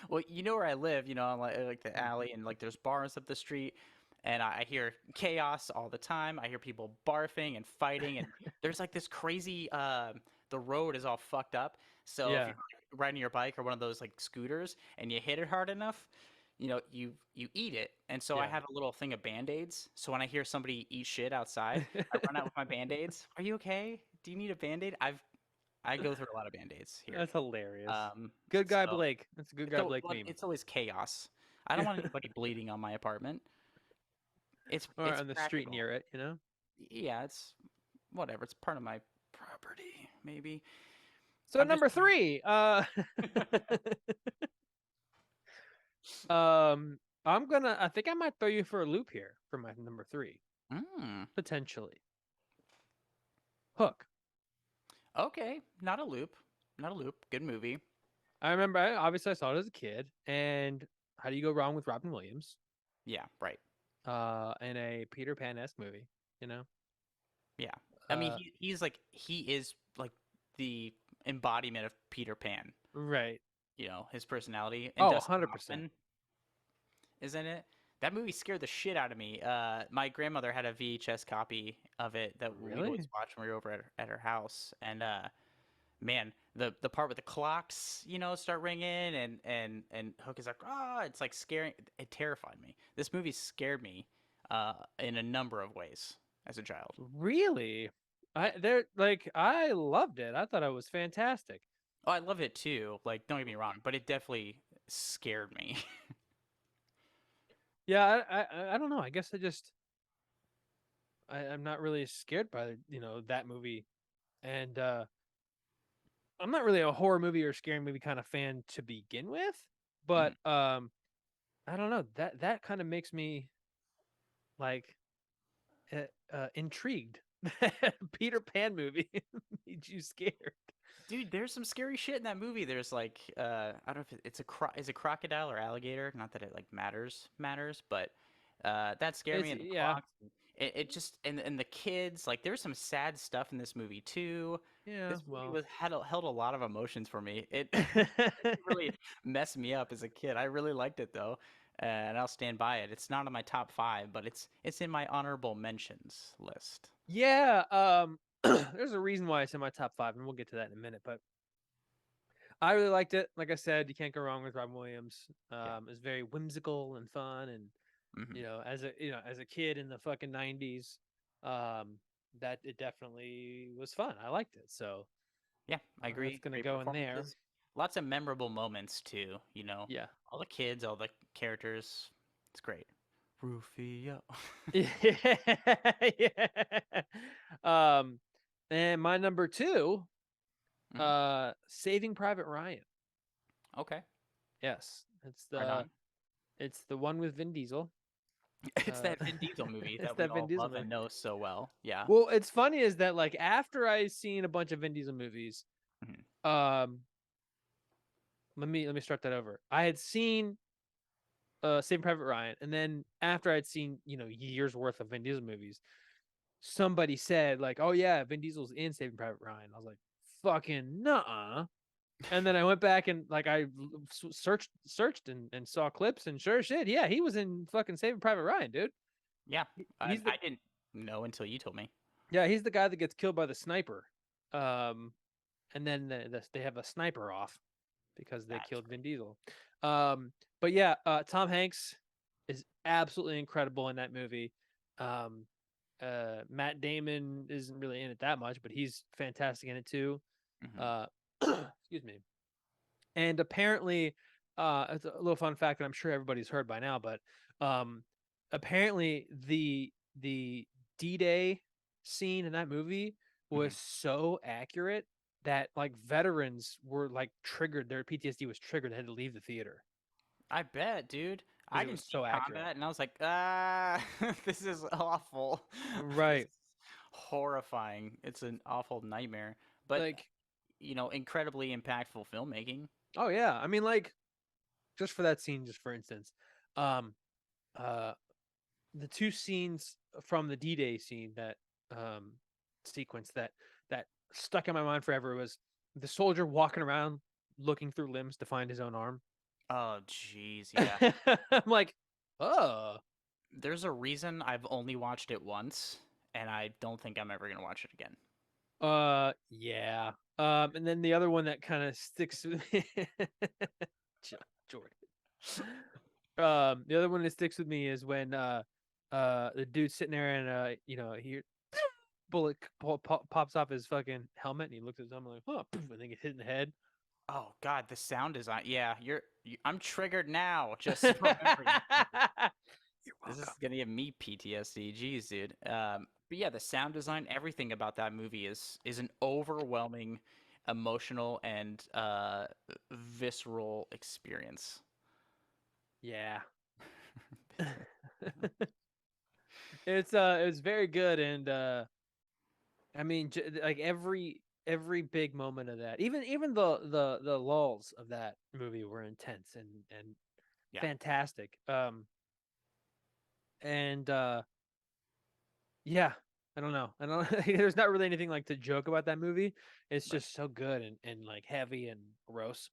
Well, you know where I live, on like the alley, and like there's bars up the street, and I hear chaos all the time. I hear people barfing and fighting, and there's like this crazy. The road is all fucked up, so if Yeah, you're like, riding your bike or one of those like scooters and you hit it hard enough, you eat it. And so I yeah. have a little thing of band-aids. So when I hear somebody eat shit outside, I run out with my band-aids. Are you okay? Do you need a band-aid? I go through a lot of band-aids here. That's hilarious. Um, Good guy so Blake. That's a good it's guy al- Blake well, meme. it's always chaos. I don't want anybody bleeding on my apartment. Or It's on the street practical. near it. Yeah, it's whatever. It's part of my property, maybe. So I'm just number three, I think I might throw you for a loop here for my number three, mm, potentially. Hook. okay. Not a loop. Not a loop. Good movie. I remember, obviously, I saw it as a kid, and how do you go wrong with Robin Williams? Yeah, right. In a Peter Pan-esque movie, you know? Yeah. I mean, Uh, he is like the embodiment of Peter Pan. right. His personality, and Oh, Dustin 100%. Hoffman is in it. That movie scared the shit out of me. My grandmother had a VHS copy of it that we'd always Really? watch when we were over at her house, and man, the part with the clocks, start ringing, and Hook is like, ah, it's like scaring. It terrified me. This movie scared me, in a number of ways as a child. Really? I loved it. I thought it was fantastic. Oh, I love it too. Like, don't get me wrong, but it definitely scared me. Yeah, I don't know. I guess I'm not really scared by that movie, and I'm not really a horror movie or scary movie kind of fan to begin with, but Mhm. I don't know, that kind of makes me like intrigued. Peter Pan movie made you scared. Dude, there's some scary shit in that movie. There's like I don't know if it's is it crocodile or alligator? Not that it like matters, but that scared It's me. And the yeah, clocks, it just and the kids, like there's some sad stuff in this movie too. yeah. This movie Well, was held a lot of emotions for me. It really messed me up as a kid. I really liked it though, and I'll stand by it. It's not on my top five, but it's in my honorable mentions list. yeah. There's a reason why it's in my top five, and we'll get to that in a minute. But I really liked it. Like I said, you can't go wrong with Robin Williams. Yeah. It's very whimsical and fun, and Hmm. as a kid in the fucking '90s, um, that it definitely was fun. I liked it, so Yeah, I that's agree. gonna Great go in there. performances. Lots of memorable moments too, Yeah. All the kids, all the characters. It's great. Rufio. Yeah. Um, and my number two, Hmm. Saving Private Ryan. Okay. Yes, Right on. it's the one with Vin Diesel. It's that Vin Diesel movie It's that we that Vin all Diesel love movie. and know so well. Yeah. Well, it's funny is that like after I seen a bunch of Vin Diesel movies, Hmm. um, let me start that over. I had seen Saving Private Ryan, and then after I'd seen years worth of Vin Diesel movies, somebody said like, "Oh yeah, Vin Diesel's in Saving Private Ryan." I was like, "Fucking nuh-uh." And then I went back and like I searched and saw clips, and sure as shit, yeah, he was in fucking Saving Private Ryan, dude. Yeah. He's the I didn't know until you told me. Yeah, he's the guy that gets killed by the sniper. Um, and then they have a sniper off because they That's killed Vin great. Diesel. But yeah, Tom Hanks is absolutely incredible in that movie. Um, Matt Damon isn't really in it that much, but he's fantastic in it too. Hmm. Uh, excuse me. And apparently, it's a little fun fact that I'm sure everybody's heard by now, but um, apparently the D-Day scene in that movie was Hmm. so accurate that like veterans were like triggered, their PTSD was triggered, they had to leave the theater I bet, dude. because I it was didn't see so accurate. combat, and I was like, ah, this is awful. This Right. is horrifying. It's an awful nightmare. But Like, incredibly impactful filmmaking. oh yeah. I mean, like, just for that scene, just for instance, um, uh, the two scenes from the D-Day scene that um sequence that stuck in my mind forever was the soldier walking around looking through limbs to find his own arm. Oh, jeez, yeah. I'm like, oh, There's a reason I've only watched it once, and I don't think I'm ever gonna watch it again. yeah. And then the other one that kind of sticks with me, Jordan. The other one that sticks with me is when the dude's sitting there and he bullet pops off his fucking helmet and he looks at his helmet like, huh, poof, and then gets hit in the head. Oh God, the sound design. Yeah, I'm triggered now just remembering this movie. You're This is welcome. gonna give me PTSD. Jeez, dude. But yeah, the sound design, everything about that movie is an overwhelming, emotional and visceral experience. Yeah. Visceral. It's very good, and I mean like every big moment of that, even the lulls of that movie were intense and Yeah, fantastic. And yeah, I don't know. I don't there's not really anything like to joke about that movie. It's right. just so good and like heavy and gross.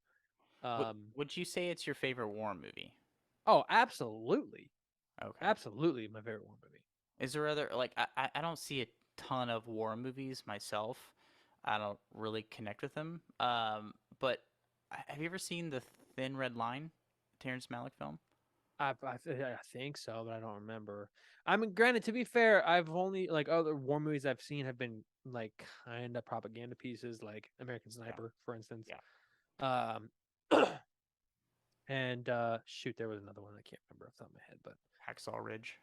Would you say it's your favorite war movie? Oh, absolutely. Okay. Absolutely my favorite war movie. Is there other like I don't see a ton of war movies myself. I don't really connect with them. But have you ever seen the Thin Red Line, Terrence Malick film? I think so, but I don't remember. I mean, granted, to be fair, I've only like other war movies I've seen have been like kind of propaganda pieces, like American Yeah, Sniper, for instance. yeah. Um, And shoot, there was another one I can't remember off the top of my head, but Hacksaw Ridge.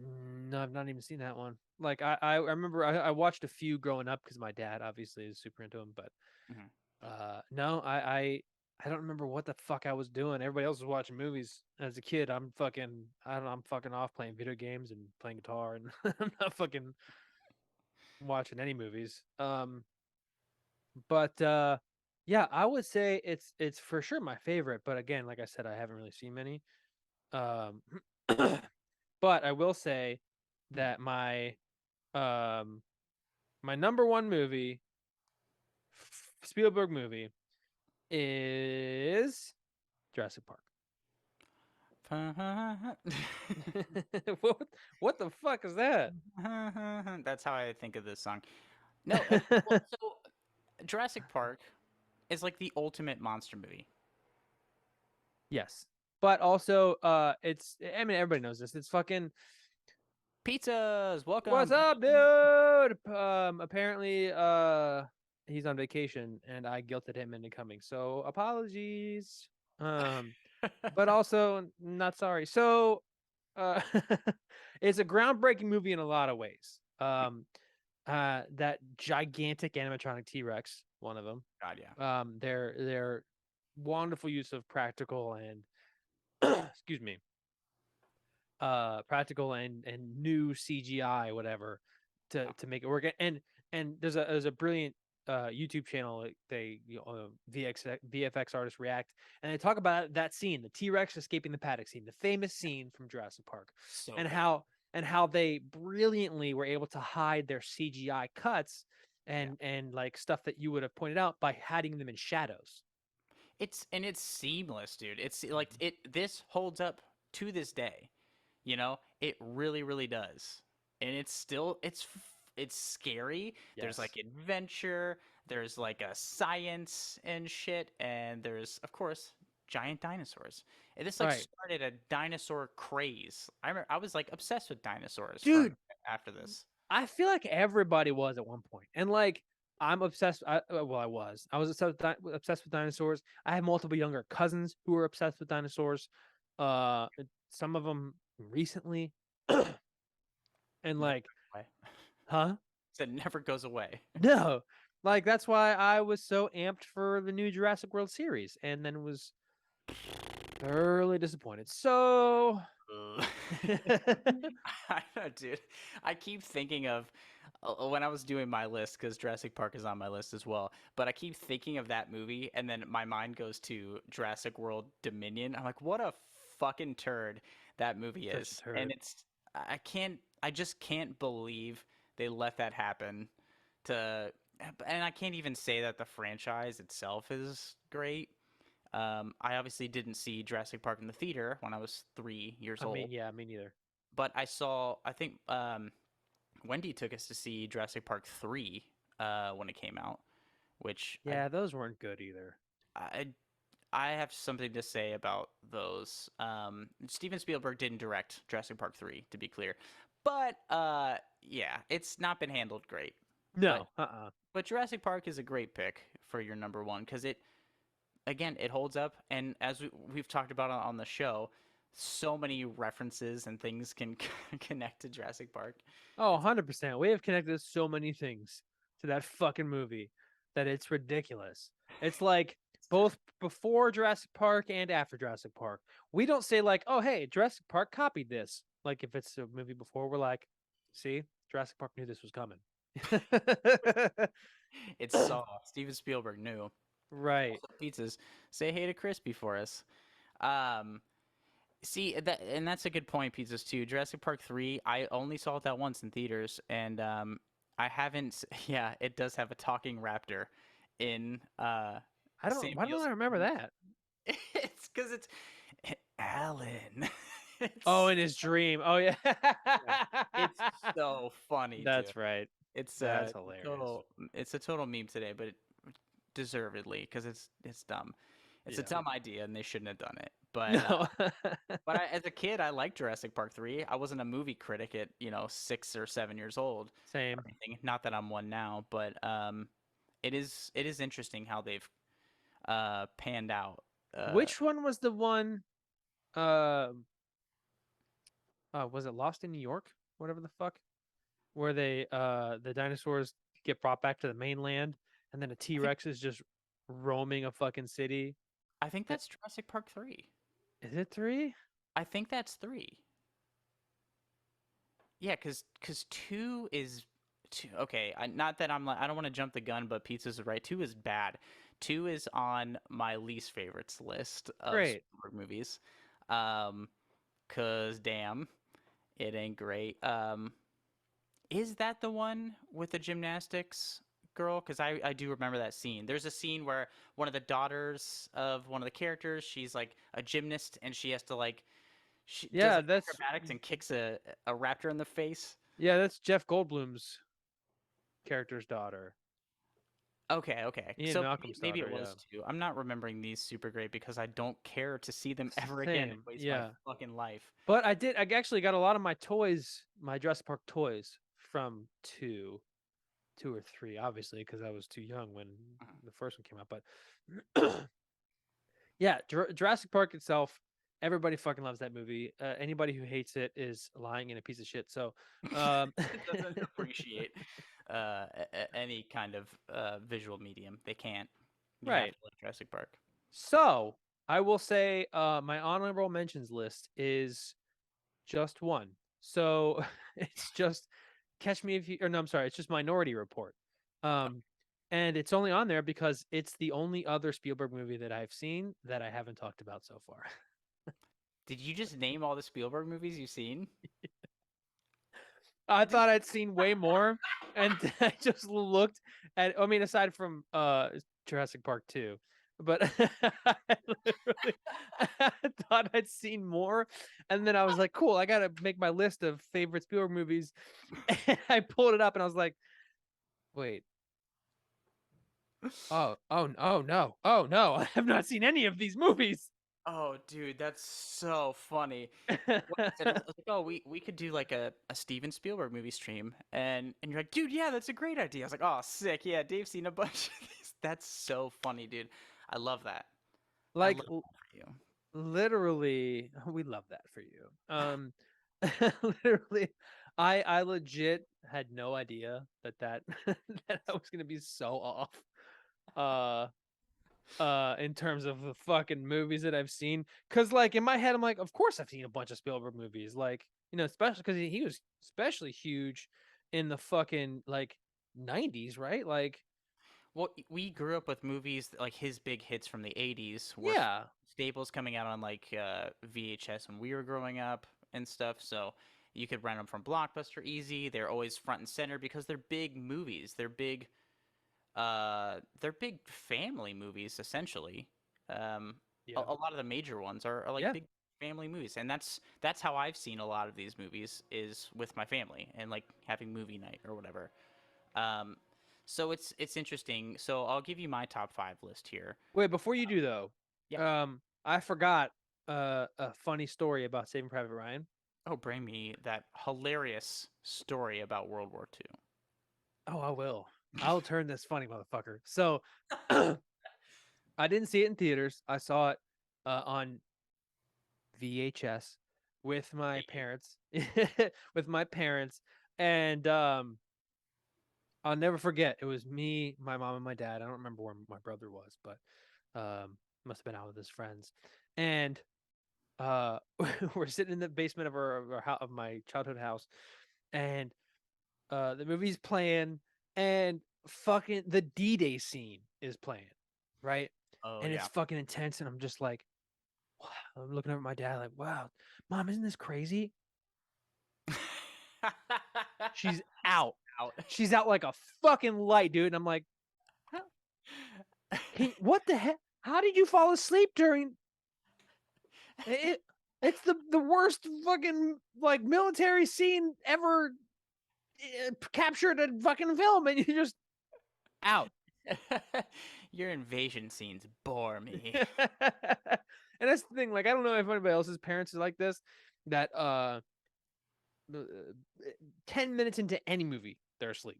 no, I've not even seen that one. Like I remember I watched a few growing up because my dad obviously is super into them, but Hmm. no, I don't remember what the fuck I was doing. Everybody else was watching movies. As a kid, I don't know, I'm fucking off playing video games and playing guitar, and I'm not fucking watching any movies. But yeah, I would say it's for sure my favorite. But again, like I said, I haven't really seen many. Um, but I will say that um my number one movie, Spielberg movie, is Jurassic Park. what what the fuck is that? That's how I think of this song. No, well, so Jurassic Park is like the ultimate monster movie. Yes. But also it's I mean everybody knows this. It's fucking Pizzas, what's welcome. up, dude? Apparently he's on vacation and I guilted him into coming. So apologies. Um but also not sorry. So uh it's a groundbreaking movie in a lot of ways. That gigantic animatronic T-Rex, one of them. God, yeah. Their wonderful use of practical and excuse me, practical and new CGI whatever Yeah. to make it work. And there's a brilliant YouTube channel they VFX artists react and they talk about that scene, the T-Rex escaping the paddock scene, the famous scene from Jurassic Park, So and good. how they brilliantly were able to hide their CGI cuts Yeah. and like stuff that you would have pointed out by hiding them in shadows. It's seamless, dude. It's like this holds up to this day. You know, it really, really does. And it's still it's scary. There's Yes. like adventure, there's like a science and shit, and there's of course giant dinosaurs. And this like Right. started a dinosaur craze. I was like obsessed with dinosaurs for a Dude, minute after this. I feel like everybody was at one point, and like I'm obsessed. Well, I was. I was obsessed with dinosaurs. I have multiple younger cousins who were obsessed with dinosaurs. Uh, some of them recently, and Never like, goes away. huh? It never goes away. No, like that's why I was so amped for the new Jurassic World series, and then was thoroughly disappointed. So, Ugh. I know, dude. I keep thinking of when I was doing my list because Jurassic Park is on my list as well. But I keep thinking of that movie, and then my mind goes to Jurassic World Dominion. I'm like, what a fucking turd that movie such a is. And turd. I just can't believe they let that happen. To, and I can't even say that the franchise itself is great. I obviously didn't see Jurassic Park in the theater when I was 3 years I mean, old, yeah, me neither. but I think Wendy took us to see Jurassic Park 3 when it came out, which Yeah, those weren't good either. I, I have something to say about those. Steven Spielberg didn't direct Jurassic Park 3, to be clear, but yeah, it's not been handled great. But No, but Jurassic Park is a great pick for your number one because it again, it holds up. And as we've talked about on the show, so many references and things can connect to Jurassic Park. Oh, It's 100%. We have connected so many things to that fucking movie that it's ridiculous. It's like both before Jurassic Park and after Jurassic Park. We don't say like, "Oh, hey, Jurassic Park copied this." Like if it's a movie before, we're like, "See, Jurassic Park knew this was coming." it's so Steven Spielberg knew. Right. Also, pizzas. Say hey to Crispy for us. Um, See that, and that's a good point. Pizzas too. Jurassic Park 3. I only saw it that once in theaters, and I haven't. Yeah, it does have a talking raptor in Sam Why don't Neill's I remember dream. that? It's because it's Alan. Oh, It's in his dream. Oh yeah. yeah, it's so funny, dude. That's right. It's That's hilarious. it's a total meme today, but deservedly because it's dumb. It's a Yeah. dumb idea, and they shouldn't have done it. No. But as a kid, I liked Jurassic Park 3. I wasn't a movie critic at 6 or 7 years old or Same. anything. Not that I'm one now, but it is interesting how they've panned out Which one was the one? Uh, was it Lost in New York? Whatever the fuck, where the dinosaurs get brought back to the mainland, and then a I T think Rex is just roaming a fucking city. I think Uh, that's Jurassic Park 3. Is it three? I think that's 3. Yeah, cuz 2 is two. Okay, not that I'm like I don't want to jump the gun, but Pizza's right. 2 is bad. 2 is on my least favorites list of Great. Spielberg movies. Cuz damn, it ain't great. Is that the one with the gymnastics girl? Because I do remember that scene. There's a scene where one of the daughters of one of the characters, she's like a gymnast and she has to like she does Yeah, like that's acrobatics and kicks a raptor in the face. yeah, that's Jeff Goldblum's character's daughter. Okay, okay. Ian So Malcolm's maybe it daughter, yeah. was too. I'm not remembering these super great because I don't care to see them ever again and Same, waste my yeah. fucking life. But I actually got a lot of my toys, my Jurassic Park toys from two or three, obviously, because I was too young when Mhm. the first one came out. But yeah, Jurassic Park itself, everybody fucking loves that movie. Anybody who hates it is lying and a piece of shit. So, It doesn't appreciate any kind of visual medium. They can't. You have right. to like Jurassic Park. So I will say, my honorable mentions list is just one. So it's just Catch Me If You, or no, I'm sorry, it's just Minority Report. Um, and it's only on there because it's the only other Spielberg movie that I've seen that I haven't talked about so far. Did you just name all the Spielberg movies you've seen? I thought I'd seen way more, and I just looked at. I mean, aside from Jurassic Park 2, but I literally I thought I'd seen more, and then I was like, "Cool, I gotta make my list of favorite Spielberg movies." And I pulled it up, and I was like, "Wait, oh no, I have not seen any of these movies." Oh, dude, that's so funny. What I said, I was like, oh, we could do like a Steven Spielberg movie stream, and you're like, dude, yeah, that's a great idea. I was like, oh, sick, yeah, Dave's seen a bunch of these. That's so funny, dude. I love that. I Like love that for you. literally, we love that for you. Literally, I legit had no idea that that I was gonna be so off. Uh, in terms of the fucking movies that I've seen, because like in my head, I'm like, of course I've seen a bunch of Spielberg movies, like especially because he was especially huge in the fucking like '90s, right? Like, Well, we grew up with movies like his big hits from the '80s were yeah, staples coming out on like VHS when we were growing up and stuff. So you could rent them from Blockbuster easy. They're always front and center because they're big movies. They're big family movies essentially. Um, yeah, a lot of the major ones are like yeah. big family movies, and that's how I've seen a lot of these movies is with my family and like having movie night or whatever. Um, so it's interesting. So I'll give you my top 5 list here. Wait, before you do though, Yeah. I forgot a funny story about Saving Private Ryan. Oh, bring me that hilarious story about World War II. Oh, I will. I'll turn this funny motherfucker. So, I didn't see it in theaters. I saw it on VHS with my Hey. parents. With my parents, and I'll never forget. It was me, my mom, and my dad. I don't remember where my brother was, but must have been out with his friends. And uh we're sitting in the basement of of my childhood house, and the movie's playing, and fucking the D-Day scene is playing, right? Oh And it's yeah. fucking intense, and I'm just like, wow. I'm looking over at my dad like, wow, mom, isn't this crazy? She's out. Out. She's out like a fucking light, dude. And I'm like, how, what the heck? How did you fall asleep during it? It's the worst fucking like military scene ever captured a fucking film, and you just out. Your invasion scenes bore me. And that's the thing. Like, I don't know if anybody else's parents is like this. That 10 minutes into any movie, they're asleep.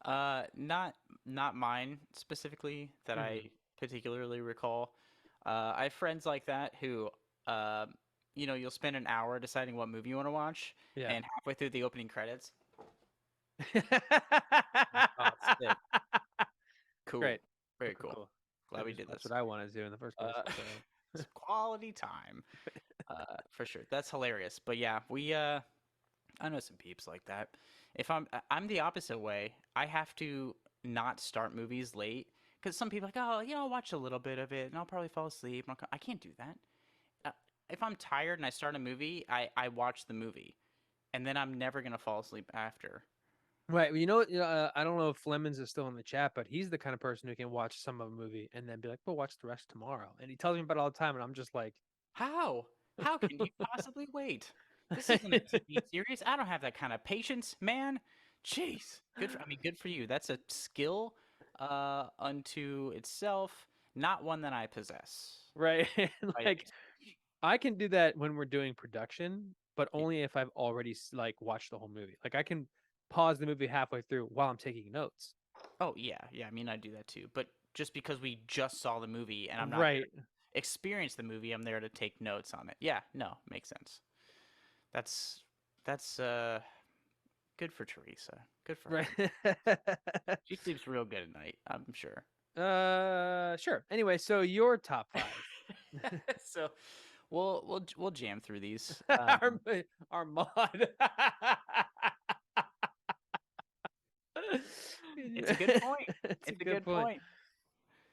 Not mine specifically that I Mhm. particularly recall. I have friends like that who, uh, you'll spend an hour deciding what movie you want to watch, Yeah. and halfway through the opening credits, oh, sick, cool, Great. Cool, very cool, cool. cool. Glad we did That's this. what I wanted to do in the first place. Uh, So it's quality time, for sure. That's hilarious. But yeah, I know some peeps like that. If I'm the opposite way. I have to not start movies late because some people are like, oh, I'll watch a little bit of it and I'll probably fall asleep. I can't do that. Uh, if I'm tired and I start a movie, I watch the movie, and then I'm never gonna fall asleep after. right. I don't know if Lemons is still in the chat, but he's the kind of person who can watch some of a movie and then be like, "We'll watch the rest tomorrow." And he tells me about it all the time, and I'm just like, How? How can you possibly wait? This isn't a TV series. I don't have that kind of patience, man. Jeez. Good for you. That's a skill unto itself, not one that I possess right. by any Like I can do that when we're doing production, but only if I've already like watched the whole movie. Like I can pause the movie halfway through while I'm taking notes. Oh, yeah. Yeah, I mean I do that too. But just because we just saw the movie and I'm not there Right. to experience the movie, I'm there to take notes on it. Yeah, no, makes sense. That's that's good for Teresa. Good for Right. her. She sleeps real good at night, I'm sure. Sure. Anyway, so your top 5. So we'll jam through these. our our mod. It's a good point. It's a It's a good good point.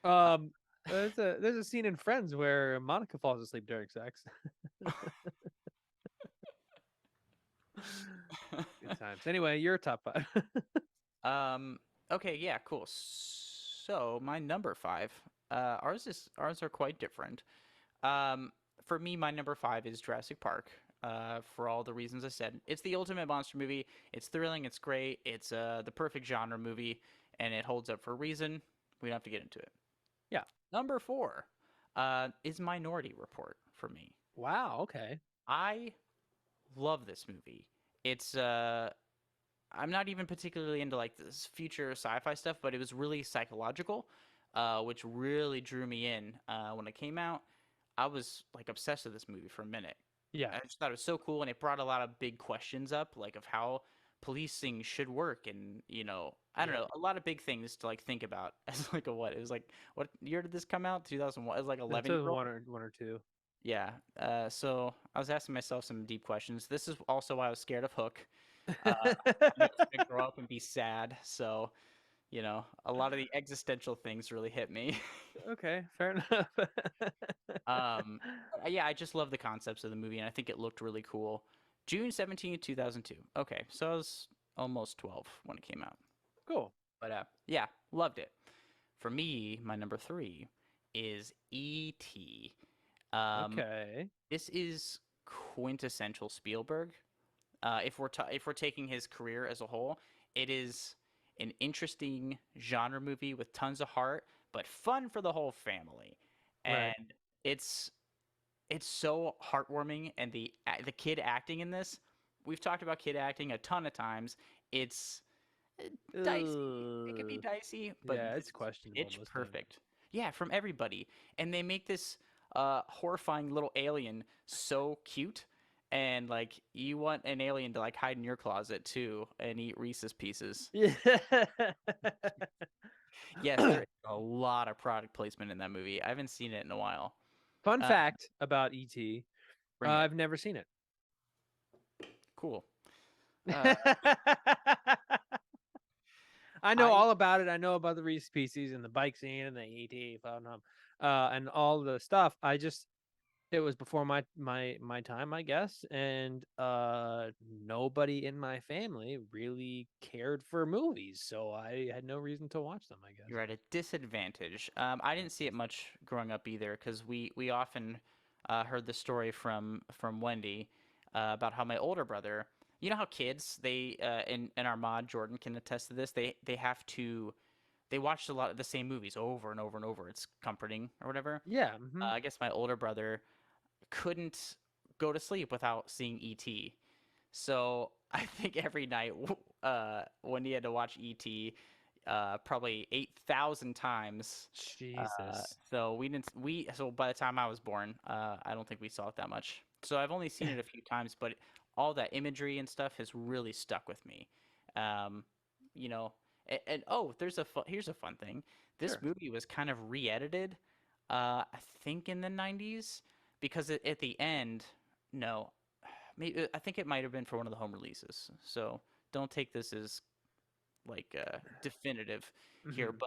point. There's a scene in Friends where Monica falls asleep during sex. Good times. Anyway, your top 5. Okay, yeah, cool. So my number five, ours are quite different. Um, for me, my number five is Jurassic Park. For all the reasons I said, it's the ultimate monster movie. It's thrilling. It's great. It's the perfect genre movie, and it holds up for a reason. We don't have to get into it. Yeah. Number four, is Minority Report for me. Wow. Okay. I love this movie. It's I'm not even particularly into like this future sci-fi stuff, but it was really psychological, which really drew me in when it came out. I was like obsessed with this movie for a minute. Yeah. I just thought it was so cool, and it brought a lot of big questions up, like of how policing should work, and I don't Yeah. know, a lot of big things to like think about as like a what it was like. What year did this come out? 2001. It was like That's 11 a year old. one or two. Yeah. So I was asking myself some deep questions. This is also why I was scared of Hook. I knew I was gonna grow up and be sad, so a lot of the existential things really hit me. Okay, fair enough. Yeah, I just love the concepts of the movie, and I think it looked really cool. June 17th, 2002. Okay, so I was almost 12 when it came out. Cool. But yeah, loved it. For me, my number three is E.T. Okay. This is quintessential Spielberg. If we're taking his career as a whole, it is an interesting genre movie with tons of heart, but fun for the whole family. Right. And it's it's so heartwarming, and the kid acting in this, we've talked about kid acting a ton of times. It's dicey. It could be Ugh. dicey, but Yeah, this it's is questionable pitch most times. perfect. Yeah, from everybody. And they make this horrifying little alien so cute. And like you want an alien to like hide in your closet too and eat Reese's pieces. Yeah. Yes, there is a lot of product placement in that movie. I haven't seen it in a while. Fun Uh, fact about ET, Bring it. I've never seen it. Cool. Uh, I know I all about it. I know about the Reese species and the bike scene and the ET phenomenon, and all the stuff. It was before my time, I guess, and nobody in my family really cared for movies, so I had no reason to watch them, I guess. You're at a disadvantage. I didn't see it much growing up either because we often heard the story from Wendy about how my older brother. You know how kids they and our mod Jordan can attest to this. They watched a lot of the same movies over and over and over. It's comforting or whatever. Yeah. I guess my older brother couldn't go to sleep without seeing E.T. So I think every night when he had to watch E.T., probably 8,000 times. Jesus. So we didn't we so by the time I was born, I don't think we saw it that much. So I've only seen it a few times, but all that imagery and stuff has really stuck with me. Um, you know, and oh, here's a fun thing. This Sure. movie was kind of re-edited, I think in the 90s, because at the end, no, maybe I think it might have been for one of the home releases. So don't take this as like definitive here, Hmm.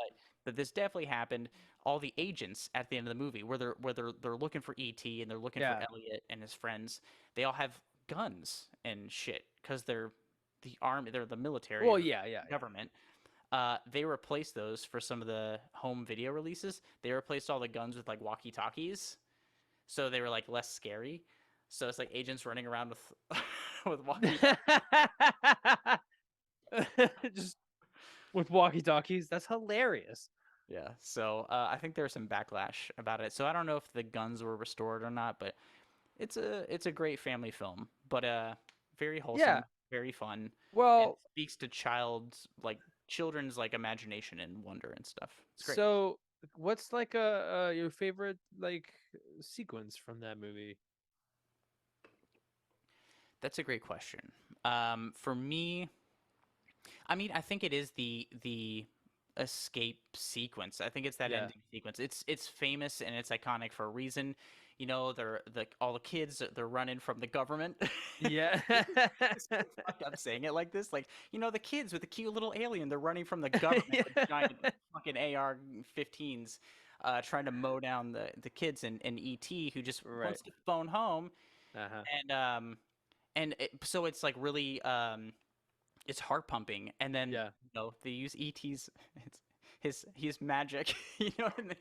but this definitely happened. All the agents at the end of the movie, where they're looking for ET and they're looking for Yeah. Elliot and his friends, they all have guns and shit because they're the army, they're the military, Well, the yeah, yeah, yeah. government. They replaced those for some of the home video releases. They replaced all the guns with like walkie talkies, so they were like less scary. So it's like agents running around with with walkie talkies. Just with walkie-talkies. That's hilarious. Yeah, so I think there's some backlash about it. So I don't know if the guns were restored or not, but it's a great family film, but very Yeah. wholesome, very fun, and Well, speaks to children's like imagination and wonder and stuff. It's great. so what's like your favorite like sequence from that movie? That's a great question. For me, I mean, I think it is the escape sequence. I think it's that Yeah. ending sequence. It's famous and it's iconic for a reason. You know, they're all the kids they're running from the government. Yeah. It's so fucked up saying it like this. Like, you know, the kids with the cute little alien, they're running from the government with giant Yeah. fucking AR-15s, trying to mow down the kids and ET who just Right. wants to phone home. Uh-huh. So it's like really it's heart pumping, and then Yeah. they use ET's his magic, and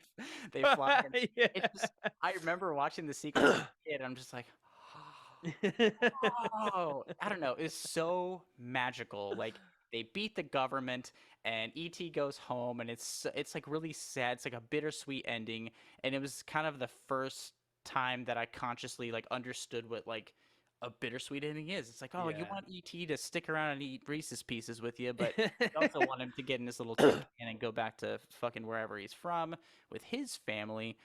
they fly. And it's Yeah. just I remember watching the sequence as a kid. I'm just like, oh, I don't know. It's so magical. Like they beat the government, and ET goes home, and it's like really sad. It's like a bittersweet ending, and it was kind of the first time that I consciously like understood what like a bittersweet ending is. It's like, oh, you Yeah. want ET to stick around and eat Reese's Pieces with you, but you also want him to get in his little tin can and go back to fucking wherever he's from with his family.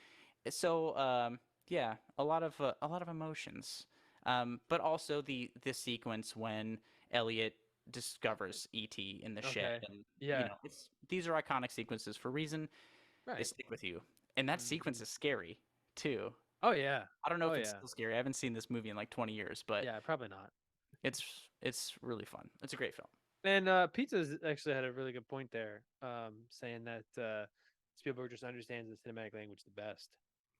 So, yeah, a lot of emotions. But also the sequence when Elliot discovers ET in the shed, Okay. and Yeah. these are iconic sequences for a reason. They Right. stick with you, and that sequence Hmm. is scary too. Oh yeah. I don't know Oh if it's yeah. still scary. I haven't seen this movie in like 20 years, but Yeah, probably not. it's it's really fun. It's a great film. And Pizza's actually had a really good point there, saying that Spielberg just understands the cinematic language the best.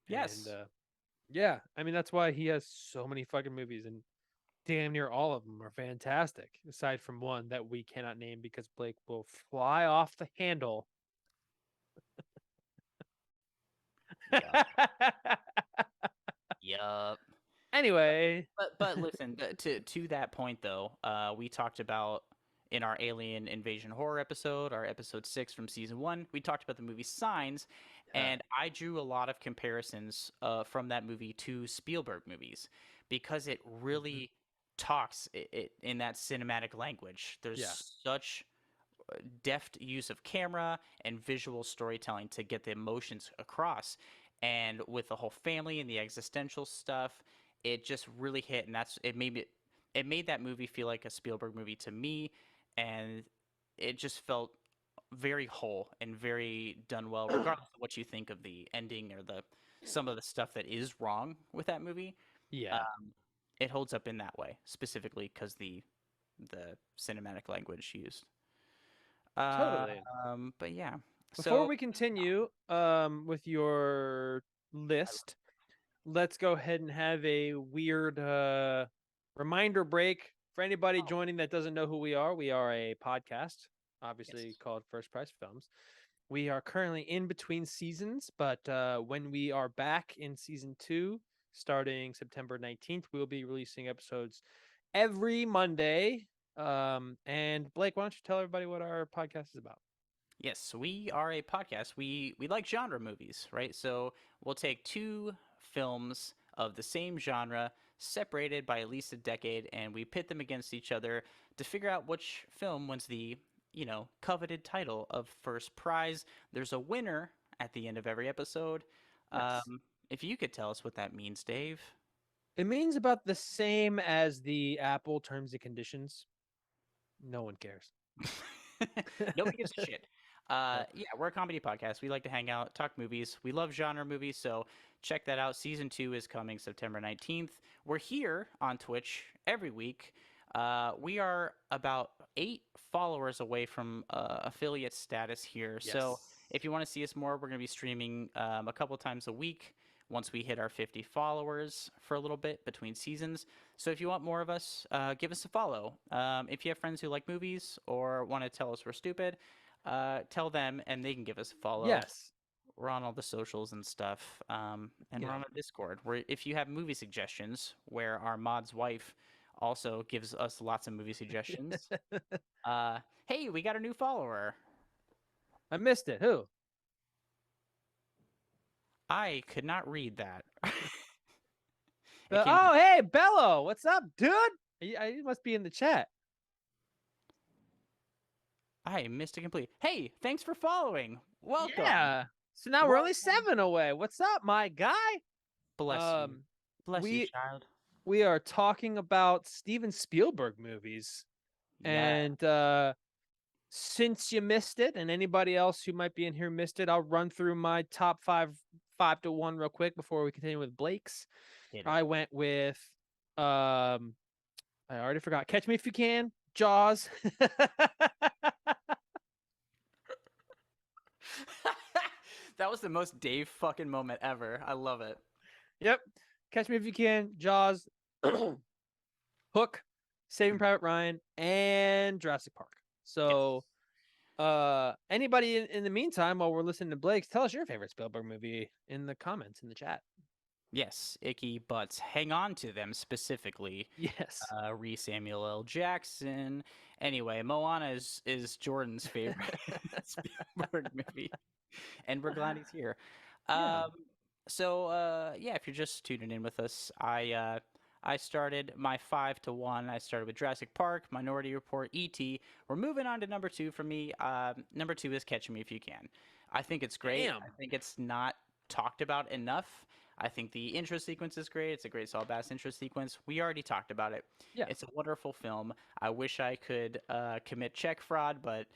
And Yes. yeah, I mean that's why he has so many fucking movies, and damn near all of them are fantastic, aside from one that we cannot name because Blake will fly off the handle. Yeah. Yup. Anyway, But listen, to that point though, we talked about in our Alien Invasion horror episode, our episode 6 from season 1, we talked about the movie Signs, yeah, and I drew a lot of comparisons from that movie to Spielberg movies because it hmm, really talks it in that cinematic language. yeah, There's such deft use of camera and visual storytelling to get the emotions across. And with the whole family and the existential stuff, it just really hit, and it made that movie feel like a Spielberg movie to me, and it just felt very whole and very done well, regardless of what you think of the ending or the some of the stuff that is wrong with that movie. yeah, Um, it holds up in that way, specifically because the cinematic language used. totally. But yeah. Before So we continue with your I love list, let's go ahead and have a weird reminder break for anybody oh, joining that doesn't know who we are. We are a podcast, yes. obviously called First Price Films. We are currently in between seasons, but when we are back in season 2, starting September 19th, we will be releasing episodes every Monday. And Blake, why don't you tell everybody what our podcast is about? Yes, we are a podcast. We like genre movies, right? So we'll take two films of the same genre, separated by at least a decade, and we pit them against each other to figure out which film wins the coveted title of first prize. There's a winner at the end of every episode. Yes. If you could tell us what that means, Dave. It means about the same as the Apple terms and conditions. No one cares. Nobody gives a shit. No. Yeah, we're a comedy podcast. We like to hang out, talk movies. We love genre movies, so check that out. Season 2 is coming September 19th. We're here on Twitch every week. We are about 8 followers away from affiliate status here. So Yes. if you want to see us more, we're going to be streaming a couple times a week once we hit our 50 followers for a little bit between seasons. So if you want more of us, give us a follow. If you have friends who like movies or want to tell us we're stupid, tell them and they can give us a follow. Yes. We're on all the socials and stuff, and we're Yeah. on a Discord. Where if you have movie suggestions, where our mod's wife also gives us lots of movie suggestions. Hey, we got a new follower. I missed it. Who? I could not read that. It came. Oh, hey, Bello. What's up, dude? You must be in the chat. I missed it complete. Hey, thanks for following. Welcome. Yeah. So now we're only 7 away. What's up, my guy? Bless you. Bless you, we child. we are talking about Steven Spielberg movies. Yeah. And since you missed it, and anybody else who might be in here missed it, I'll run through my top 5 to 1 real quick before we continue with Blake's. I went with I already forgot. Catch Me If You Can, Jaws. That was the most Dave fucking moment ever. I love it. Yep. Catch Me If You Can, Jaws, Hook, Saving Private Ryan, and Jurassic Park. So anybody in the meantime, while we're listening to Blake's, tell us your favorite Spielberg movie in the comments in the chat. Yes, icky butts. Hang on to them specifically. Yes. Samuel L. Jackson. Anyway, Moana is Jordan's favorite Spielberg movie, and we're glad he's here. Yeah. Yeah, if you're just tuning in with us, I started my 5 to 1. I started with Jurassic Park, Minority Report, E.T. We're moving on to number 2 for me. Number 2 is Catch Me If You Can. I think it's great. Damn. I think it's not talked about enough. I think the intro sequence is great. It's a great Saul Bass intro sequence. We already talked about it. Yeah. It's a wonderful film. I wish I could commit check fraud, but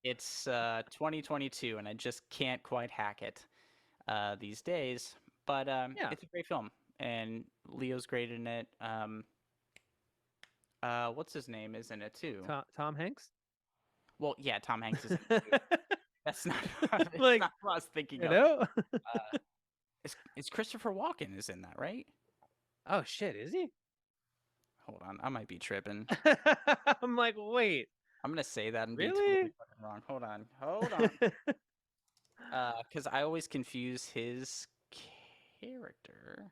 it's 2022 and I just can't quite hack it these days. But Yeah. it's a great film, and Leo's great in it. What's his name is in it too? Tom Hanks? Well, yeah, Tom Hanks is in it too. That's not, it's Like, not what I was thinking you of. know? It's Christopher Walken is in that, right? Oh shit, is he? Hold on, I might be tripping. I'm like, wait. I'm gonna say that and be Really? totally fucking wrong. Hold on. Because I always confuse his character.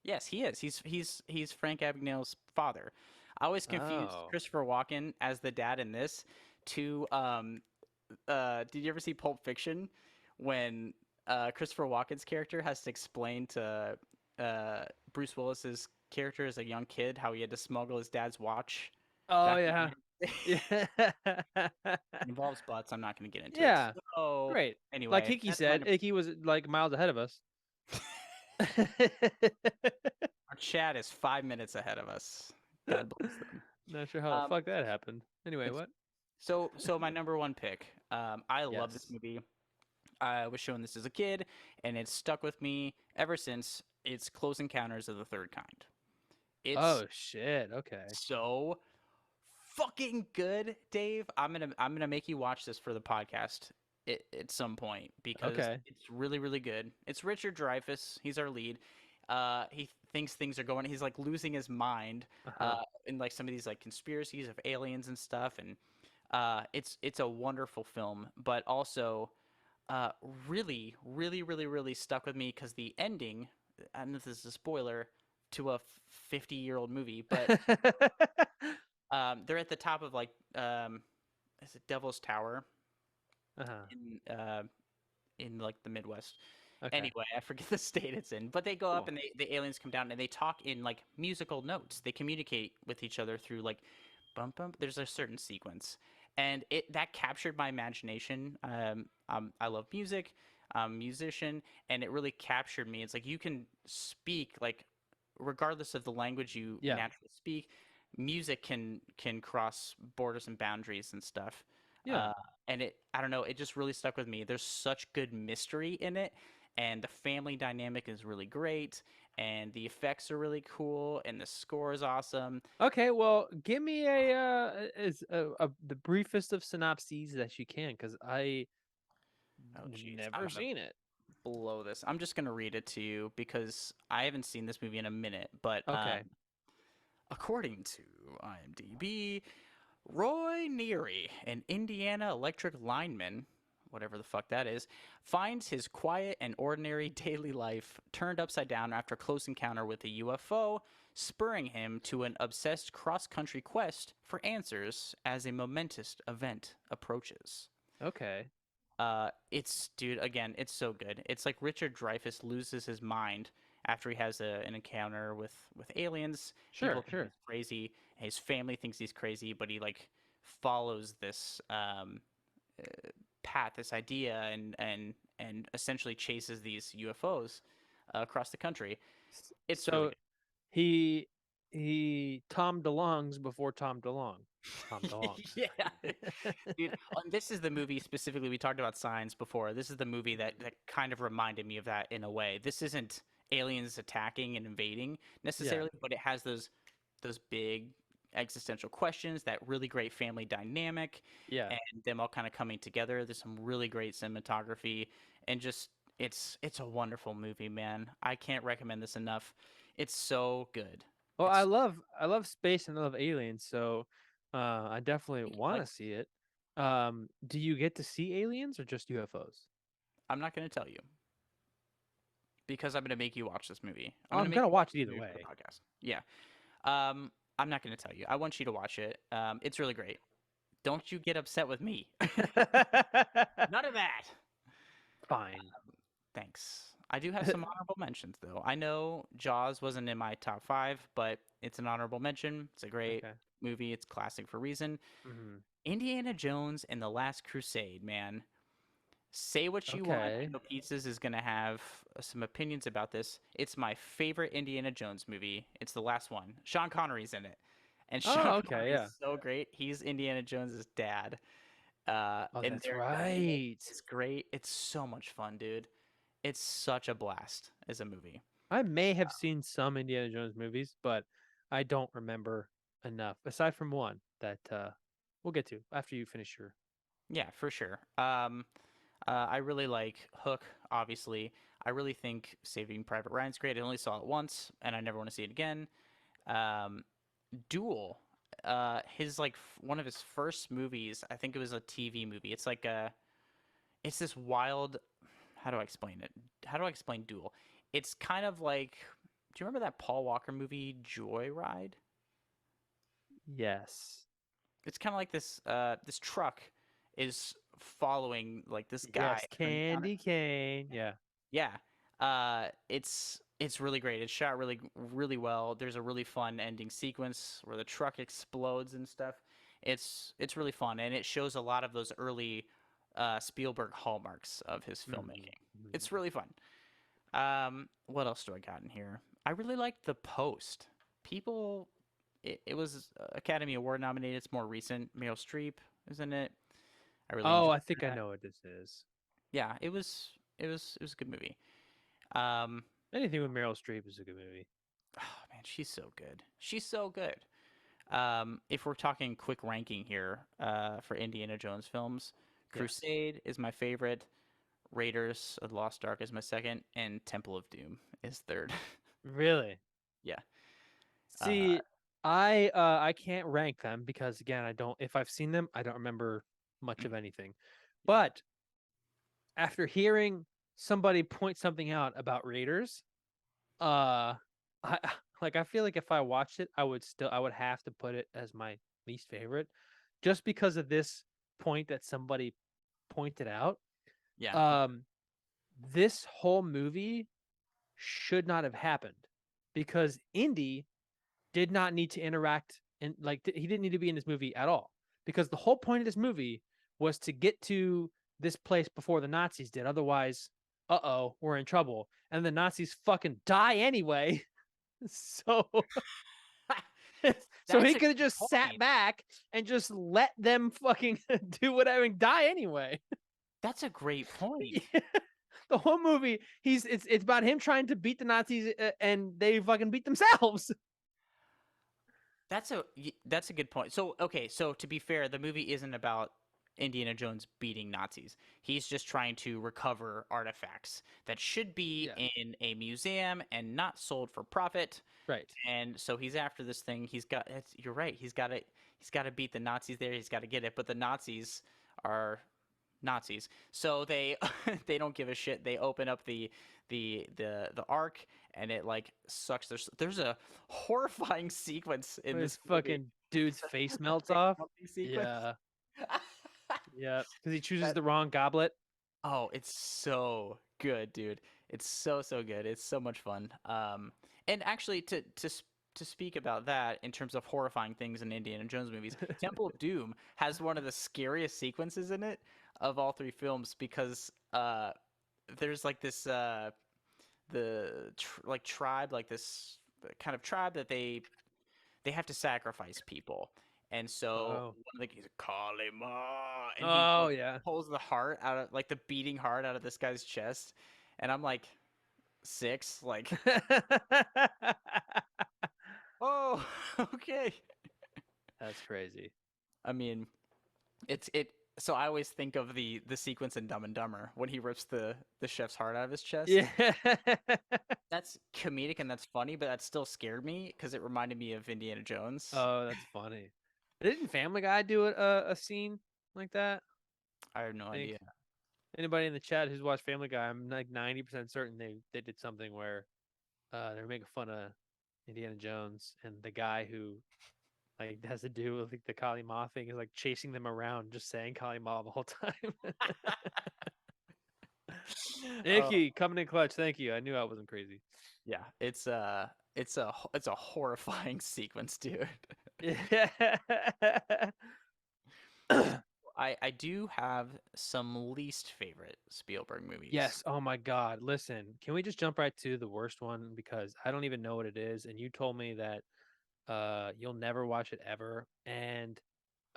Yes, he is. He's Frank Abagnale's father. I always confuse Oh. Christopher Walken as the dad in this to did you ever see Pulp Fiction when Christopher Walken's character has to explain to Bruce Willis's character as a young kid how he had to smuggle his dad's watch? Oh, back in yeah. the day? Yeah. It involves butts. I'm not going to get into Yeah. it. So, Great. anyway, Like Icky that's said, Icky was like miles ahead of us. our chat is 5 minutes ahead of us. God bless them. Not sure how the fuck that happened. Anyway, what? So my number 1 pick. I love this Yes. movie. I was shown this as a kid, and it's stuck with me ever since. It's Close Encounters of the Third Kind. It's Oh shit. Okay. so fucking good, Dave. I'm gonna make you watch this for the podcast at some point because Okay. it's really really good. It's Richard Dreyfuss. He's our lead. He thinks things are going. He's like losing his mind Uh-huh. in like some of these like conspiracies of aliens and stuff. And it's a wonderful film, but also really really really really stuck with me because the ending. I don't know if this is a spoiler to a 50-year-old movie, but they're at the top of like is it Devil's Tower Uh-huh. in like the Midwest. Okay. Anyway, I forget the state it's in, but they go up Cool. and the aliens come down and they talk in like musical notes. They communicate with each other through like bum bum. There's a certain sequence, and it that captured my imagination. I love music. I'm a musician, and it really captured me. It's like you can speak like, regardless of the language you Yeah. naturally speak, music can cross borders and boundaries and stuff. Yeah. Uh, and I don't know, it just really stuck with me. There's such good mystery in it, and the family dynamic is really great, and the effects are really cool, and the score is awesome. Okay, well, give me the briefest of synopses that you can, because I Oh, jeez. I'm never gonna seen it. blow this. I'm just gonna read it to you because I haven't seen this movie in a minute. But Okay. according to IMDb, Roy Neary, an Indiana electric lineman, whatever the fuck that is, finds his quiet and ordinary daily life turned upside down after a close encounter with a UFO, spurring him to an obsessed cross-country quest for answers as a momentous event approaches. Okay. It's dude, again, it's so good. It's like Richard Dreyfuss loses his mind after he has an encounter with aliens. People Sure, think sure. he's crazy. His family thinks he's crazy, but he like follows this path, this idea, and essentially chases these UFOs across the country. It's really So he Tom DeLonge's before Tom DeLonge. Tom good. DeLonge. Yeah, dude. This is the movie specifically. We talked about Signs before. This is the movie that kind of reminded me of that in a way. This isn't aliens attacking and invading Yeah. necessarily, but it has those big existential questions, that really great family dynamic, Yeah. and them all kind of coming together. There's some really great cinematography, and just it's a wonderful movie, man. I can't recommend this enough. It's so good. Well, It's I love space and I love aliens, so I definitely want like to see it. Do you get to see aliens or just UFOs? I'm not going to tell you because I'm going to make you watch this movie. I'm Oh, going to I'm make gonna you watch watch it this either movie for the way. podcast. Yeah. I'm not going to tell you. I want you to watch it. It's really great. Don't you get upset with me. None of that. Fine. Thanks. I do have some honorable mentions, though. I know Jaws wasn't in my top five, but it's an honorable mention. It's a great Okay. movie. It's classic for a reason. Hmm. Indiana Jones and the Last Crusade, man. Say what you want. I Okay. know Pizzas is going to have some opinions about this. It's my favorite Indiana Jones movie. It's the last one. Sean Connery's in it. And Sean Oh, okay. Connery is Yeah. so great. He's Indiana Jones's dad. Oh, And that's their dynamic right. is great. It's so much fun, dude. It's such a blast as a movie. I may have seen some Indiana Jones movies, but I don't remember enough. Aside from one that we'll get to after you finish your. Yeah, for sure. I really like Hook, obviously. I really think Saving Private Ryan's great. I only saw it once, and I never want to see it again. Um, Duel, his like one of his first movies. I think it was a TV movie. It's this wild. How do I explain it? How do I explain Duel? It's kind of like. Do you remember that Paul Walker movie, Joyride? Yes. It's kind of like this truck is following like this guy Yes. who encounter. Candy cane. Yeah. Yeah. It's really great. It's shot really well. There's a really fun ending sequence where the truck explodes and stuff. It's really fun, and it shows a lot of those early Spielberg hallmarks of his Hmm. filmmaking. It's really fun. What else do I got in here? I really liked The Post. People, it was Academy Award nominated. It's more recent. Meryl Streep is in it. I really Oh, enjoyed I think I that. know what this is. Yeah, it was a good movie. Um, Anything with Meryl Streep is a good movie. oh man, she's so good. She's so good. If we're talking quick ranking here, for Indiana Jones films, Yes. Crusade is my favorite. Raiders of the Lost Ark is my second, and Temple of Doom is third. Really? Yeah. Uh, See, I can't rank them because again, I don't if I've seen them, I don't remember much of anything. But after hearing somebody point something out about Raiders, uh I like I feel like if I watched it, I would have to put it as my least favorite just because of this point that somebody pointed out. yeah. Um this whole movie should not have happened because Indy did not need to interact and like he didn't need to be in this movie at all because the whole point of this movie was to get to this place before the Nazis did. Otherwise, we're in trouble. And the Nazis fucking die anyway. So so That's he a could have good just sat point. back and just let them fucking do whatever and die anyway. That's a great point. The whole movie, it's about him trying to beat the Nazis, and they fucking beat themselves. That's a good point. So okay, so to be fair, the movie isn't about Indiana Jones beating Nazis. He's just trying to recover artifacts that should be Yeah, in a museum and not sold for profit. right. And so he's after this thing. You're right. He's got to beat the Nazis there. He's got to get it. But the Nazis are Nazis. So they they don't give a shit. They open up the ark and it like sucks. There's a horrifying sequence in His this movie. fucking dude's The face melts face off. melting sequence. Yeah, yeah, because he chooses That the wrong goblet. Oh, it's so good, dude. It's so good. It's so much fun. And actually, to speak about that in terms of horrifying things in Indiana Jones movies, Temple of Doom has one of the scariest sequences in it of all three films because there's like this like tribe, like this kind of tribe that they have to sacrifice people. And so Oh, one of the guys, Kalima, and he oh like yeah. pulls the heart out of like the beating heart out of this guy's chest. And I'm like 6, like, oh, okay. That's crazy. I mean, it so I always think of the sequence in Dumb and Dumber when he rips the chef's heart out of his chest. Yeah. That's comedic and that's funny, but that still scared me because it reminded me of Indiana Jones. Oh, that's funny. Didn't Family Guy do a scene like that? I have no I think idea. anybody in the chat who's watched Family Guy, I'm like 90% certain they did something where they were making fun of Indiana Jones, and the guy who like has to do with like the Kali Ma thing is like chasing them around, just saying Kali Ma the whole time. Oh, Icky coming in clutch. Thank you. I knew I wasn't crazy. yeah, it's a horrifying sequence, dude. Yeah. I do have some least favorite Spielberg movies. Yes. Oh my God. Listen, can we just jump right to the worst one because I don't even know what it is, and you told me that you'll never watch it ever, and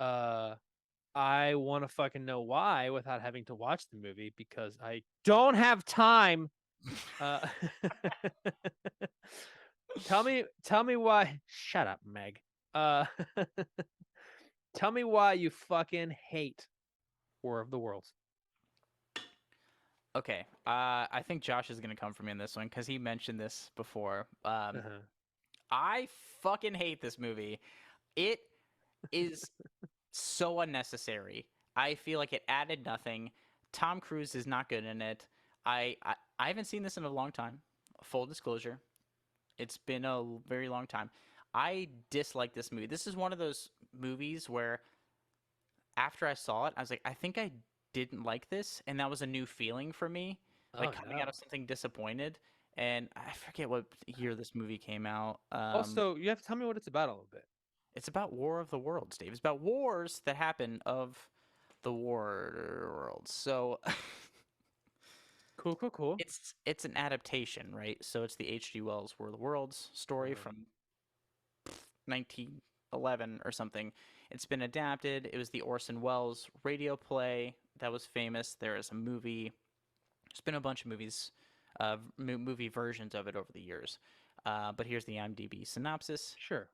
uh I want to fucking know why without having to watch the movie because I don't have time. Uh tell me why. Shut up, Meg. Uh tell me why you fucking hate War of the Worlds. Okay, I think Josh is gonna come for me in this one because he mentioned this before. Uh-huh. I fucking hate this movie. It is so unnecessary. I feel like it added nothing. Tom Cruise is not good in it. I haven't seen this in a long time. Full disclosure, it's been a very long time. I dislike this movie. This is one of those movies where after I saw it, I was like, I think I didn't like this, and that was a new feeling for me, like Oh coming out no. of something disappointed. And I forget what year this movie came out. Also, you have to tell me what it's about a little bit. It's about War of the Worlds, Dave. It's about wars that happen of the war worlds. So Cool, cool, cool. it's an adaptation, right? So it's the H.G. Wells War of the Worlds story Uh-huh. from 1911 or something. It's been adapted. It was the Orson Welles radio play that was famous. There is a movie. There's been a bunch of movies, movie versions of it over the years. But here's the IMDb synopsis. Sure.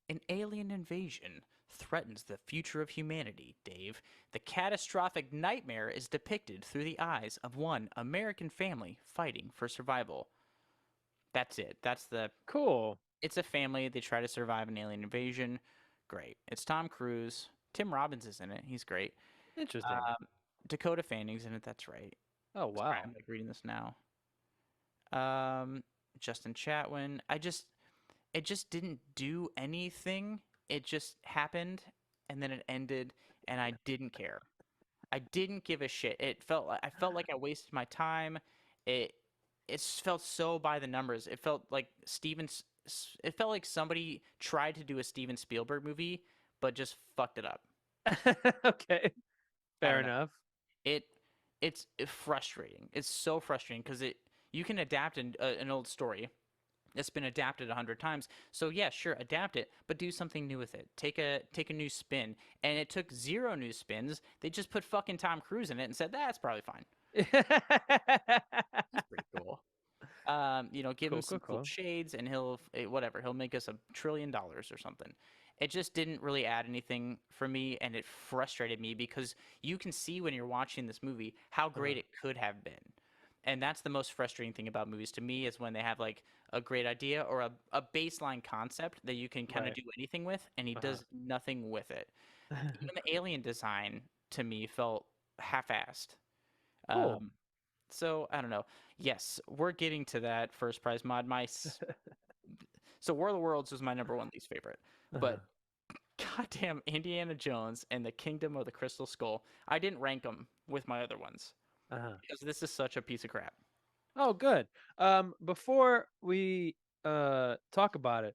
An alien invasion threatens the future of humanity, Dave. The catastrophic nightmare is depicted through the eyes of one American family fighting for survival. That's it. Cool. It's a family. They try to survive an alien invasion. Great. It's Tom Cruise. Tim Robbins is in it. He's great. Interesting. Um, Dakota Fanning's in it. That's right. Oh Sorry, wow. I'm like reading this now. Um, Justin Chatwin. It just didn't do anything. It just happened and then it ended and I didn't care. I didn't give a shit. I felt like I wasted my time. It it felt so by the numbers. It felt like it felt like somebody tried to do a Steven Spielberg movie, but just fucked it up. Okay, I fair don't know. enough. It it's frustrating. It's so frustrating because it you can adapt an old story that's been adapted 100 times. So yeah, sure, adapt it, but do something new with it. Take a new spin. And it took zero new spins. They just put fucking Tom Cruise in it and said that's probably fine. That's pretty cool. Give him Cool, cool, some cool cool. shades, and whatever. He'll make us $1 trillion or something. It just didn't really add anything for me, and it frustrated me because you can see when you're watching this movie how great Uh-huh. it could have been, and that's the most frustrating thing about movies to me is when they have like a great idea or a baseline concept that you can kind of Right. do anything with, and he Uh-huh. does nothing with it. Even the alien design to me felt half-assed. Cool. Um, so I don't know. Yes, we're getting to that first prize mod. So War of the Worlds was my number one least favorite, Uh-huh. but goddamn Indiana Jones and the Kingdom of the Crystal Skull, I didn't rank them with my other ones Uh-huh. because this is such a piece of crap. Oh, good. Before we talk about it,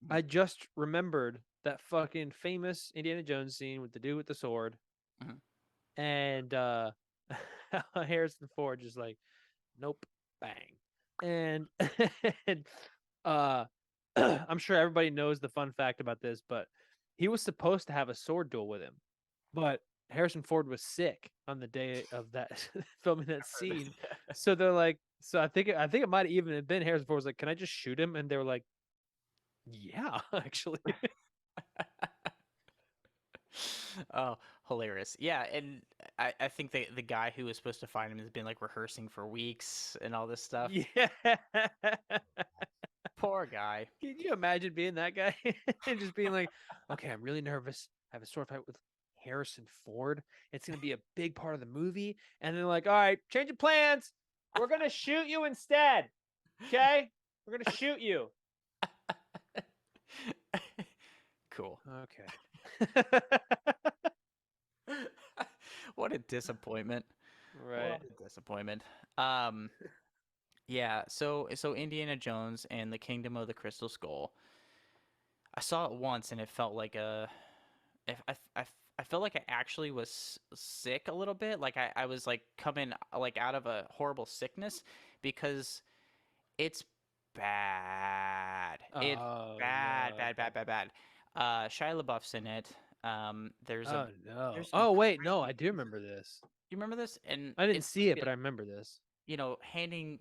I just remembered that fucking famous Indiana Jones scene with the dude with the sword Mhm. and Harrison Ford just like, nope, bang. And and uh I'm sure everybody knows the fun fact about this, but he was supposed to have a sword duel with him. But Harrison Ford was sick on the day of that filming that Heard this, scene. yeah. So they're like, so I think it might even have been Harrison Ford was like, "Can I just shoot him?" And they were like, "Yeah, actually." Oh, hilarious. Yeah, and I think the guy who was supposed to find him has been like rehearsing for weeks and all this stuff. Yeah. Poor guy. Can you imagine being that guy and just being like, "Okay, I'm really nervous. I have a sword fight with Harrison Ford. It's gonna be a big part of the movie." And then like, "All right, change of plans. We're gonna shoot you instead. Okay, we're gonna shoot you." Cool. Okay. What a disappointment. Right. What a disappointment. Um, yeah, so Indiana Jones and the Kingdom of the Crystal Skull. I saw it once and it felt like I felt like I actually was sick a little bit. Like I was like coming like out of a horrible sickness because it's bad. It's Oh bad, no. bad, bad, bad, bad. Shia LaBeouf's in it. Oh no. there's a Oh wait, no, crazy. I do remember this. You remember this? And I didn't it's see supposed to it, be but I like remember this. handing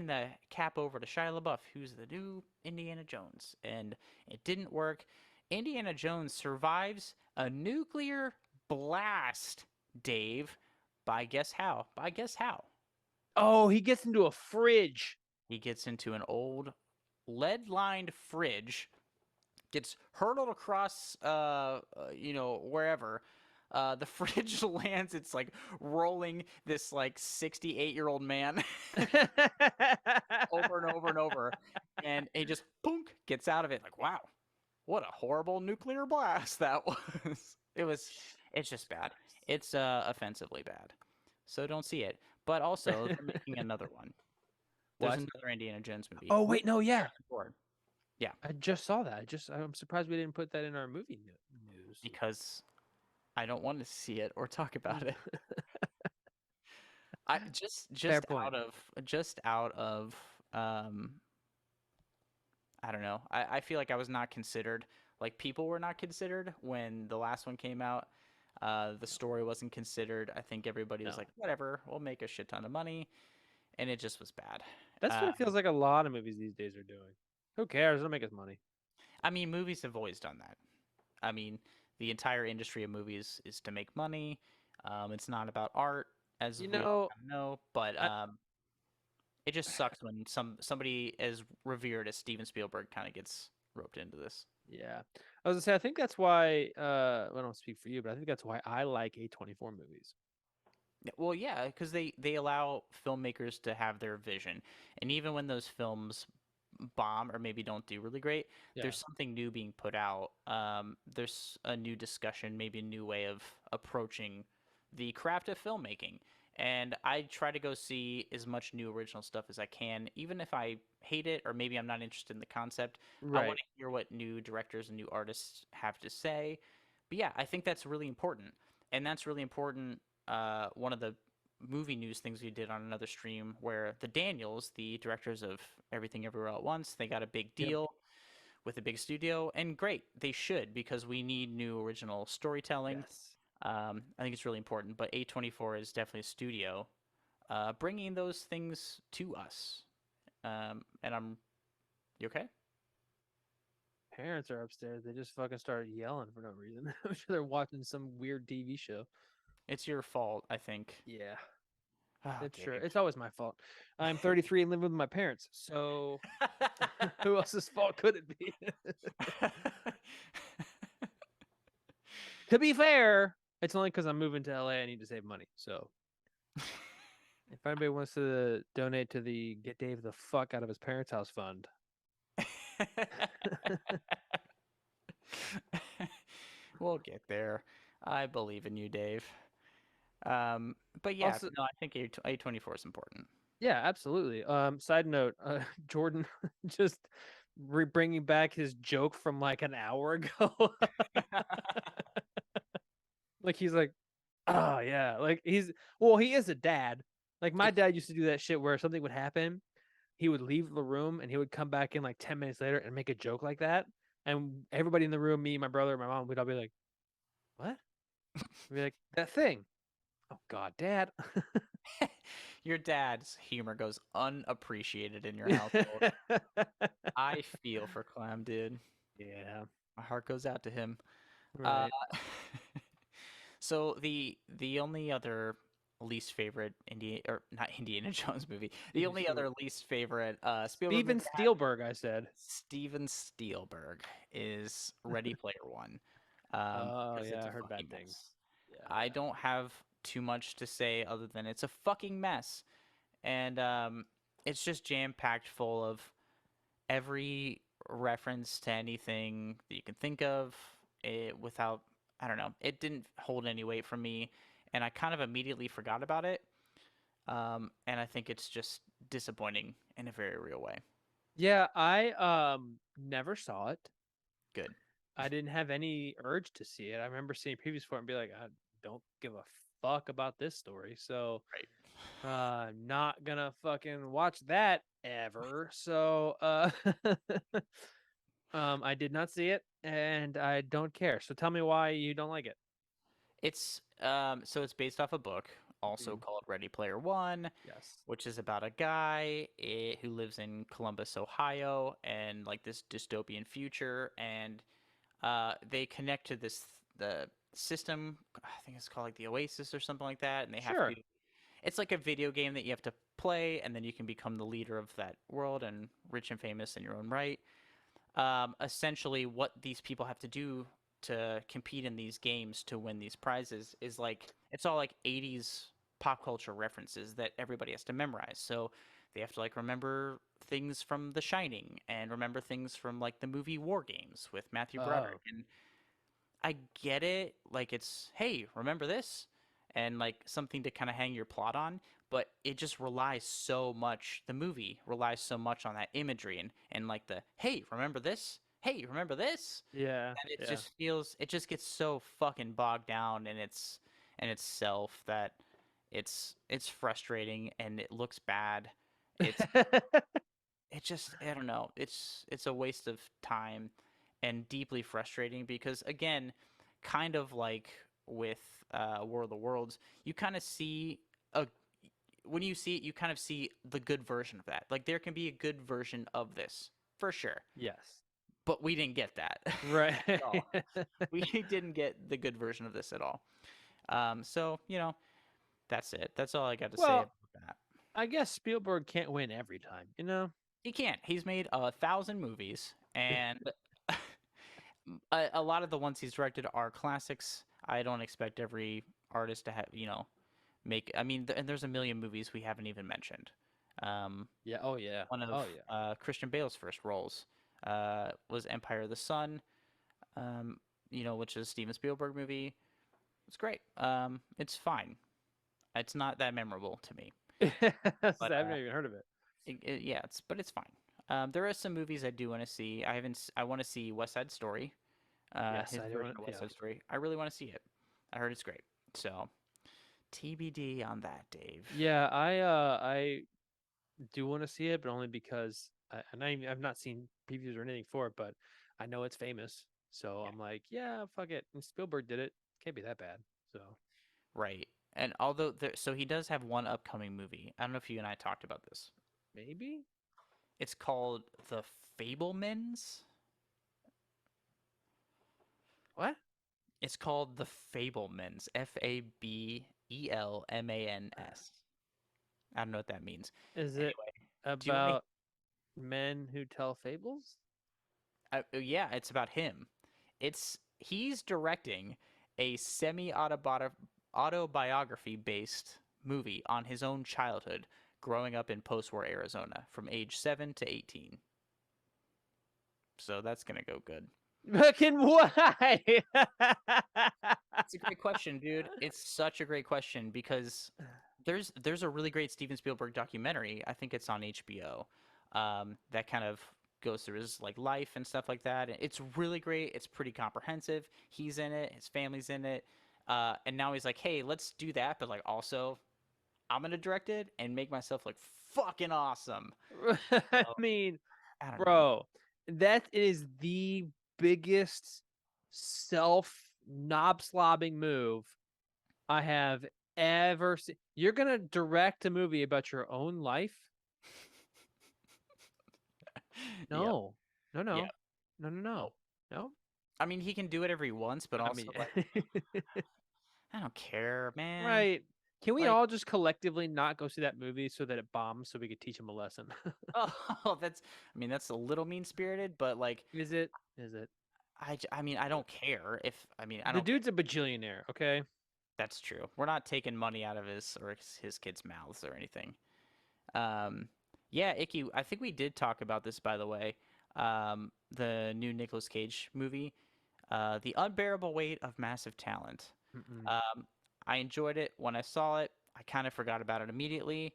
the cap over to Shia LaBeouf, who's the new Indiana Jones, and it didn't work. Indiana Jones survives a nuclear blast, Dave. By guess how? By guess how? Oh, he gets into a fridge. He gets into an old lead-lined fridge, gets hurtled across, wherever. The fridge lands. It's like rolling this like 68-year-old man over and over and over, and he just boonk gets out of it. Like, wow, what a horrible nuclear blast that was. It's just bad. Christ. It's offensively bad. So don't see it. But also, they're making another one. There's What? another Indiana Jones movie Oh with wait, no, yeah. Harrison Ford. Yeah, I just saw that. I'm surprised we didn't put that in our movie news. because I don't want to see it or talk about Mm. it. I just Fair just point. out of just out of um I don't know. I feel like I was not considered. Like people were not considered when the last one came out. The story wasn't considered. I think everybody was No. like, whatever, we'll make a shit ton of money, and it just was bad. That's what it Um, feels like a lot of movies these days are doing. Who cares? It'll make us money. I mean, movies have always done that. I mean, the entire industry of movies is to make money. It's not about art, as You we all know, kind of know. But I, it just sucks when somebody as revered as Steven Spielberg kind of gets roped into this. yeah. I was gonna say I think that's why well, I don't speak for you, but I think that's why I like A24 movies. Yeah, well, yeah, because they allow filmmakers to have their vision, and even when those films bomb or maybe don't do really great, Yeah. there's something new being put out. There's a new discussion, maybe a new way of approaching the craft of filmmaking, And I try to go see as much new original stuff as I can, even if I hate it or maybe I'm not interested in the concept. I want Right. to hear what new directors and new artists have to say. But yeah, I think that's really important. And that's really important. One of the movie news things we did on another stream where the Daniels, the directors of Everything Everywhere All at Once, they got a big Yep. deal with a big studio, and great, they should because we need new original storytelling. Yes. I think it's really important, but A24 is definitely a studio bringing those things to us. And I'm, you okay? Parents are upstairs. They just fucking started yelling for no reason. I'm sure they're watching some weird TV show. It's your fault, I think. Yeah, Oh, it's sure. Dave. It's always my fault. I'm 33 and live with my parents. So who else's fault could it be? To be fair, it's only because I'm moving to LA. I need to save money. So if anybody wants to donate to the Get Dave the Fuck Out of His Parents' House fund, We'll get there. I believe in you, Dave. Um, but yeah, also, no, I think A24 is important. yeah, absolutely. Side note, Jordan just bringing back his joke from like an hour ago. Like he's like, oh yeah, like he is a dad. Like my dad used to do that shit where something would happen, he would leave the room and he would come back in like 10 minutes later and make a joke like that. And everybody in the room, me, my brother, my mom, we'd all be like, what? We'd be like, that thing. Oh God, dad. Your dad's humor goes unappreciated in your household. I feel for Clam, dude. Yeah, My heart goes out to him. Uh, right. so the only other least favorite Indiana or not Indiana Jones movie, the only other least favorite Spielberg movie Steven I have, Spielberg, I said. Steven Spielberg, is Ready Player One, Oh because it's yeah, a I heard fucking bad things. mess. I Yeah. don't have too much to say other than it's a fucking mess, and it's just jam packed full of every reference to anything that you can think of without, I don't know, it didn't hold any weight for me, and I kind of immediately forgot about it. And I think it's just disappointing in a very real way. Yeah, I never saw it. Good. I didn't have any urge to see it. I remember seeing previews for it and be like, I don't give a fuck about this story. So Right. not gonna fucking watch that ever. So I did not see it and I don't care. So tell me why you don't like it. It's so it's based off a book also Mhm. called Ready Player One, Yes. which is about a guy who lives in Columbus, Ohio, and like this dystopian future, and they connect to the system. I think it's called like the Oasis or something like that, and they have to. Sure. It's like a video game that you have to play, and then you can become the leader of that world and rich and famous in your own right. Essentially, what these people have to do to compete in these games to win these prizes is like it's all like 80s pop culture references that everybody has to memorize. So they have to like remember things from The Shining and remember things from like the movie War Games with Matthew Broderick. Oh. And I get it, like it's hey, remember this, and like something to kind of hang your plot on. But it just relies so much. The movie relies so much on that imagery and like the hey, remember this? Hey, remember this? Yeah. And it Yeah. just feels it just gets so fucking bogged down in itself that it's frustrating and it looks bad. It's it just I don't know. It's a waste of time and deeply frustrating because again, kind of like with War of the Worlds, you kind of see a when you see it, you kind of see the good version of that. Like there can be a good version of this for sure, Yes. but we didn't get that Right. at all. We didn't get the good version of this at all. So you know that's it. That's all I got to say Well, about that. I guess Spielberg can't win every time, you know? He can't. He's made 1,000 movies, and a lot of the ones he's directed are classics. I don't expect every artist to have, make. I mean, and there's a million movies we haven't even mentioned. Um, Yeah. Oh yeah. one of Oh yeah. Christian Bale's first roles was Empire of the Sun, which is a Steven Spielberg movie. It's great. It's fine. It's not that memorable to me. I've But never even heard of it. yeah, it's fine. There are some movies I do want to see. I haven't. I want to see West Side Story. Yes, His I version don't. of West Yeah, Side Story. I really want to see it. I heard it's great. So TBD on that, Dave. yeah. I do want to see it, but only because I've not seen previews or anything for it, but I know it's famous. So Yeah. I'm like, yeah, fuck it. And Spielberg did it. Can't be that bad. So Right. And although so he does have one upcoming movie. I don't know if you and I talked about this. maybe It's called The Fablemans. what It's called The Fablemans. Fabelmans. I don't know what that means. is it Anyway, do you want me? about men who tell fables? Yeah, it's about him. He's directing a semi autobiography based movie on his own childhood growing up in post-war Arizona from age 7 to 18. So that's going to go good. Fucking why? It's a great question, dude. It's such a great question because there's a really great Steven Spielberg documentary. I think it's on HBO. That kind of goes through his like life and stuff like that. And it's really great. It's pretty comprehensive. He's in it. His family's in it. And now he's like, hey, let's do that, but like also I'm gonna direct it and make myself like fucking awesome. I So mean, I don't know. bro, that is the biggest self knob slobbing move I have ever seen. You're gonna direct a movie about your own life? Yep. No, no, Yep. no, no, no, no, Nope. no. I mean, he can do it every once, but I also mean, like I don't care, man. right? Can we Like, all just collectively not go see that movie so that it bombs so we could teach him a lesson? oh, I mean, that's a little mean spirited, but like, Is it? Is it? I mean, I don't care if, I mean, I The don't care. dude's a bajillionaire, okay? That's true. We're not taking money out of his kids' mouths or anything. Um, yeah, Icky, I think we did talk about this, by the way. The new Nicolas Cage movie, The Unbearable Weight of Massive Talent. Mm-mm. Um, I enjoyed it when I saw it. I kind of forgot about it immediately.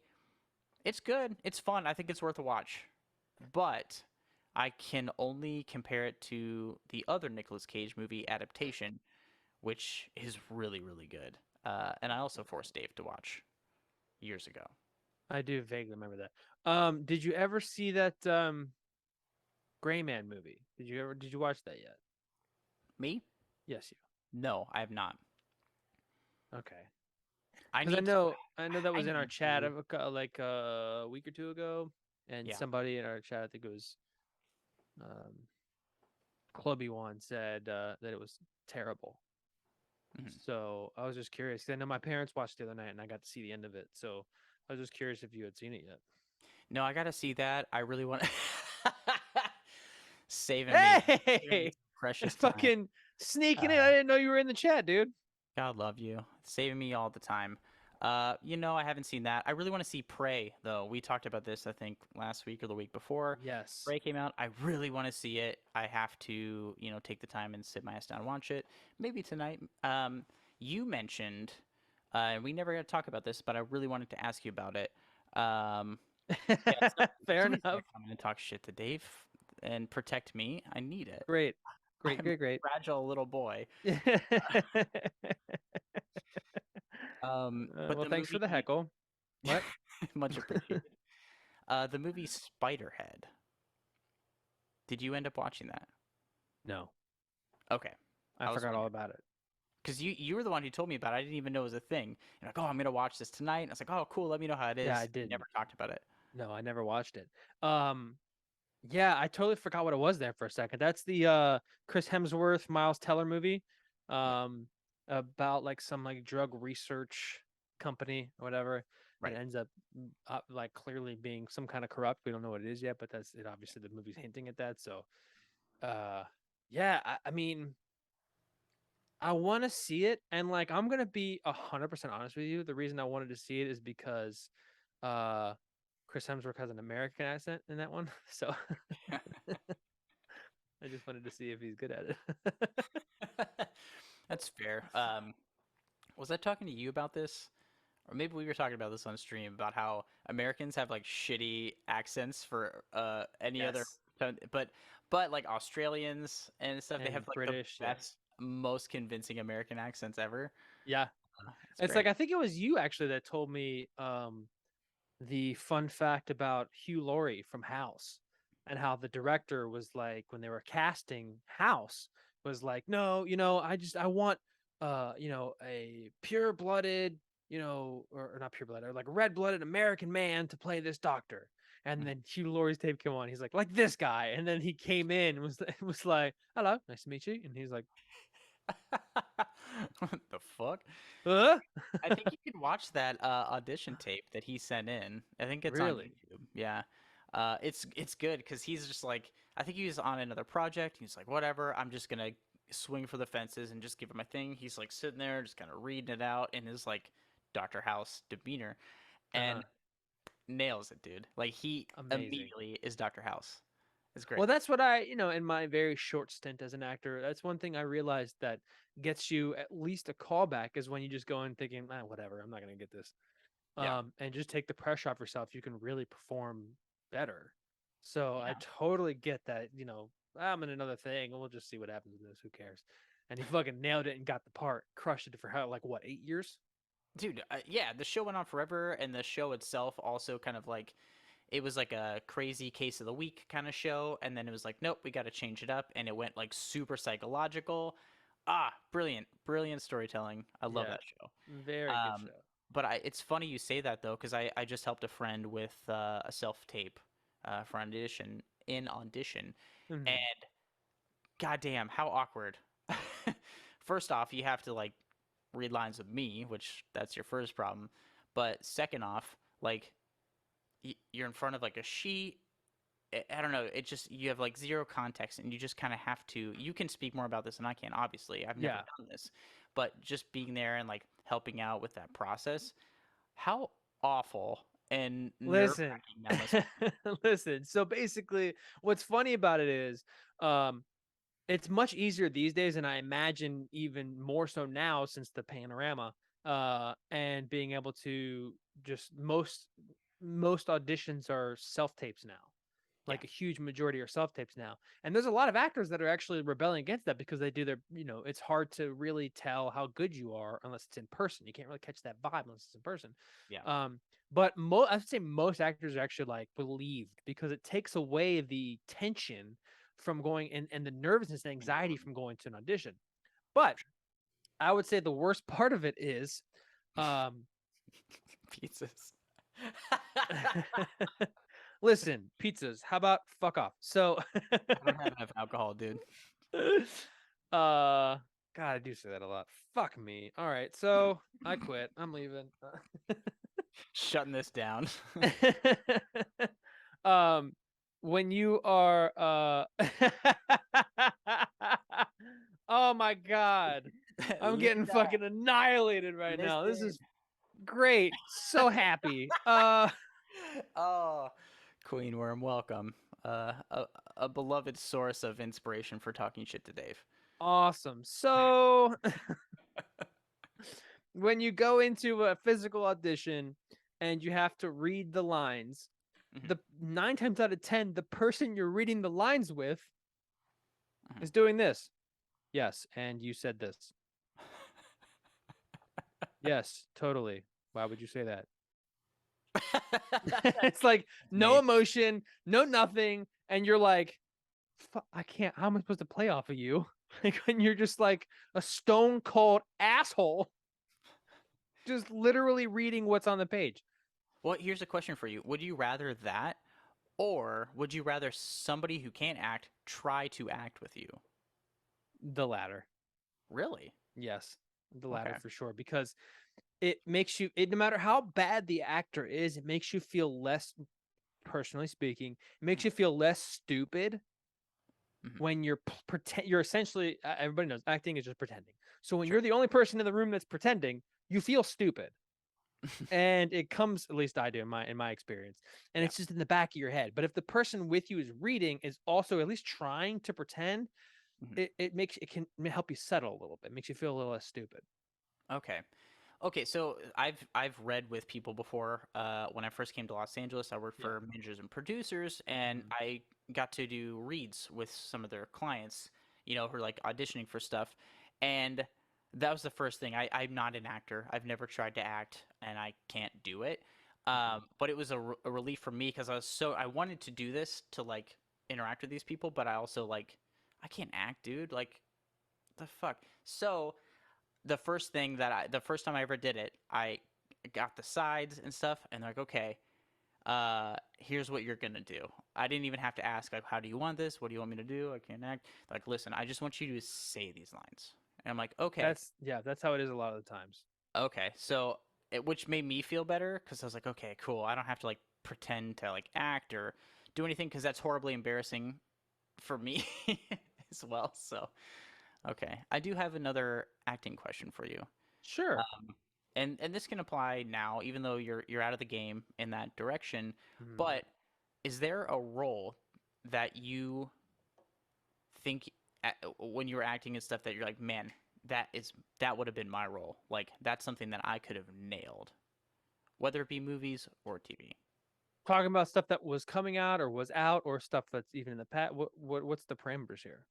It's good. It's fun. I think it's worth a watch. But I can only compare it to the other Nicolas Cage movie adaptation, which is really, really good. And I also forced Dave to watch years ago. I do vaguely remember that. Did you ever see that Gray Man movie? Did you watch that yet? Me? Yes, No, I have not. you. Okay. I Because need to. I know that I was in our need chat to. of like a week or two ago, and Yeah. somebody in our chat, I think it was um, Clubby One, said that it was terrible. Mhm. So I was just curious. 'Cause I know my parents watched the other night, and I got to see the end of it. So I was just curious if you had seen it yet. No, I gotta see that. I really want. Saving me Hey, some precious time. fucking sneaking in! I Uh, didn't know you were in the chat, dude. God love you. Saving me all the time. I haven't seen that. I really want to see Prey, though. We talked about this, I think, last week or the week before. Yes. Prey came out. I really want to see it. I have to, take the time and sit my ass down and watch it. Maybe tonight. You mentioned, and we never got to talk about this, but I really wanted to ask you about it. Um, yeah, Fair somebody's gonna enough. come in and talk shit to Dave and protect me. I need it. Great. Great, I'm a great, great. fragile little boy. But Well, the thanks for the movie, heckle. What? much appreciated. The movie Spiderhead. Did you end up watching that? No, Okay, I I was forgot all wondering about it. because you were the one who told me about it. I didn't even know it was a thing. You're like, oh, I'm gonna watch this tonight. And I was like, oh, cool. Let me know how it Yeah, I is. We didn't. never talked about it. No, I never watched it. Yeah, I totally forgot what it was there for a second. That's the Chris Hemsworth, Miles Teller movie, Yeah, um, about like some like drug research company or whatever, and it right. ends up like clearly being some kind of corrupt. We don't know what it is yet, but that's it. Obviously, the movie's hinting at that. So, uh, yeah, I mean, I want to see it, and like I'm gonna be 100% honest with you. The reason I wanted to see it is because uh Chris Hemsworth has an American accent in that one. So I just wanted to see if he's good at it. That's fair. Was I talking to you about this? or maybe we were talking about this on stream about how Americans have like shitty accents for any other, Yes. but like Australians and stuff, they have And like the British, yeah. best, most convincing American accents ever. Yeah. It's It's like great. I think it was you actually that told me the fun fact about Hugh Laurie from House and how the director was like when they were casting House was like, no, I want a pure-blooded, or not pure-blooded, or like red-blooded American man to play this doctor. And then Hugh Laurie's tape came on. He's like this guy. And then he came in and was like, hello, nice to meet you. And he's like, What the fuck? huh? I think you can watch that audition tape that he sent in. I think it's on Really? YouTube. Yeah, it's good because he's just like, I think he was on another project. He's like, whatever, I'm just gonna swing for the fences and just give it my thing. He's like sitting there, just kind of reading it out in his like Doctor House demeanor, Uh-huh. and nails it, dude. Like he Amazing. immediately is Doctor House. It's Well, great. that's what in my very short stint as an actor, that's one thing I realized that gets you at least a callback is when you just go in thinking, whatever, I'm not going to get this. Yeah, And just take the pressure off yourself. You can really perform better. So I yeah. totally get that, I'm in another thing and we'll just see what happens with this. Who cares? And he fucking nailed it and got the part, crushed it for how, like, what, 8 years? Dude, yeah, the show went on forever, and the show itself also kind of like, it was like a crazy case of the week kind of show, and then it was like, nope, we got to change it up, and it went like super psychological. Ah, brilliant, brilliant storytelling. I love Yeah. that show. Very good Um, show. but it's funny you say that though, because I just helped a friend with a self tape for audition, and Mhm. goddamn, how awkward. First off, you have to like read lines with me, which that's your first problem. But second off, like you're in front of like a sheet. I don't know. It just, you have like zero context, and you just kind of have to. You can speak more about this than I can. Obviously, I've never Yeah. done this, but just being there and like helping out with that process, how awful and nerve Listen, wracking that must be. listen. So basically, what's funny about it is, um, it's much easier these days, and I imagine even more so now since the panorama, and being able to just most auditions are self tapes now. Yeah, Like a huge majority are self tapes now. And there's a lot of actors that are actually rebelling against that because they do it's hard to really tell how good you are unless it's in person. You can't really catch that vibe unless it's in person. yeah, Um, but I would say most actors are actually like relieved because it takes away the tension from going and the nervousness and in the anxiety room. from going to an audition. But I would say the worst part of it is um Pizzas. listen, pizzas, how about fuck off? So I don't have enough alcohol, dude. God, I do say that a lot. Fuck me. All right, so I quit. I'm leaving. Shutting this down. um, when you are oh my god, I'm getting Linda, fucking annihilated right now. This listen. is great. So happy. Oh, Queen Worm, welcome. A beloved source of inspiration for talking shit to Dave. Awesome. So when you go into a physical audition and you have to read the lines, Mhm, the 9 times out of 10, the person you're reading the lines with mhm. is doing this. Yes, and you said this. Yes, totally. Why would you say that? It's like no Me. emotion, no nothing, and you're like, I can't. How am I supposed to play off of you? Like when you're just like a stone cold asshole, just literally reading what's on the page. Well, here's a question for you. Would you rather that, or would you rather somebody who can't act try to act with you? The latter. Really? Yes, the latter Okay. for sure. Because it makes you, no matter how bad the actor is, it makes you feel less, personally speaking, it makes Mhm, you feel less stupid mhm. when you're pretend. You're essentially, everybody knows acting is just pretending. So when Sure. you're the only person in the room that's pretending, you feel stupid. And it comes, at least I do in my experience, and Yeah. it's just in the back of your head. But if the person with you is reading is also at least trying to pretend, Mhm. it can help you settle a little bit, makes you feel a little less stupid. Okay. Okay, so I've read with people before. When I first came to Los Angeles, I worked Yeah. for managers and producers, and Mhm. I got to do reads with some of their clients, who are like auditioning for stuff. And that was the first thing. I'm not an actor. I've never tried to act, and I can't do it. Mhm. But it was a relief for me because I wanted to do this to like interact with these people, but I also like I can't act, dude. Like the fuck. So the first time I ever did it, I got the sides and stuff, and they're like, okay, here's what you're gonna do. I didn't even have to ask, like, how do you want this? What do you want me to do? I can't act. Like, listen, I just want you to say these lines. And I'm like, okay, That's yeah, that's how it is a lot of the times. okay. So, which made me feel better because I was like, okay, cool. I don't have to like pretend to like act or do anything because that's horribly embarrassing for me as well. So, okay, I do have another acting question for you. Sure. And this can apply now, even though you're out of the game in that direction. Mhm. But is there a role that you think when you were acting and stuff that you're like, man, that would have been my role. Like that's something that I could have nailed, whether it be movies or TV. Talking about stuff that was coming out or was out, or stuff that's even in the past. What's the parameters here?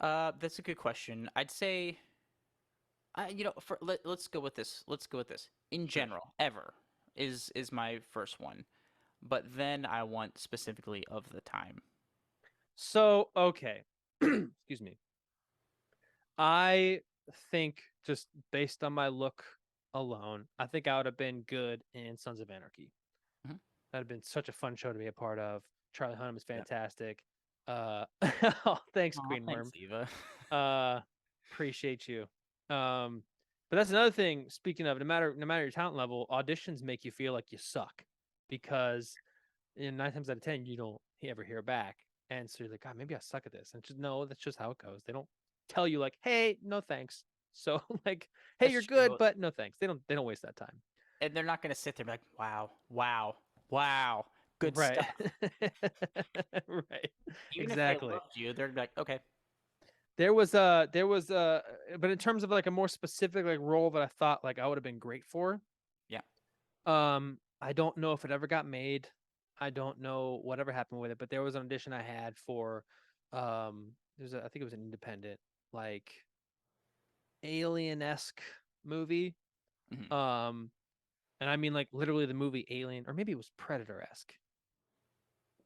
That's a good question. I'd say, let's go with this. Let's go with this. In Sure. general, ever is my first one, but then I want specifically of the time. So okay, excuse me. I think just based on my look alone, I think I would have been good in Sons of Anarchy. Mhm. That'd have been such a fun show to be a part of. Charlie Hunnam is Yeah. fantastic. Oh, thanks, Aw, Queen thanks, Worm. Eva. Uh, appreciate you. Um, but that's another thing. Speaking of, no matter your talent level, auditions make you feel like you suck because in 9 times out of 10 you don't ever hear back, and so you're like, God, maybe I suck at this. And just no, that's just how it goes. They don't tell you like, hey, no thanks. So like, hey, That's you're good, true. but no thanks. They don't waste that time. And they're not gonna sit there and be like, wow, wow, wow, good Right. stuff. Right. Even if they Exactly. loved you, they're like, okay, There was but in terms of like a more specific like role that I thought like I would have been great for, yeah. I don't know if it ever got made. I don't know whatever happened with it, but there was an audition I had for I think it was an independent, like alien-esque movie. Hmm. Um and I mean like literally the movie Alien, or maybe it was Predator-esque.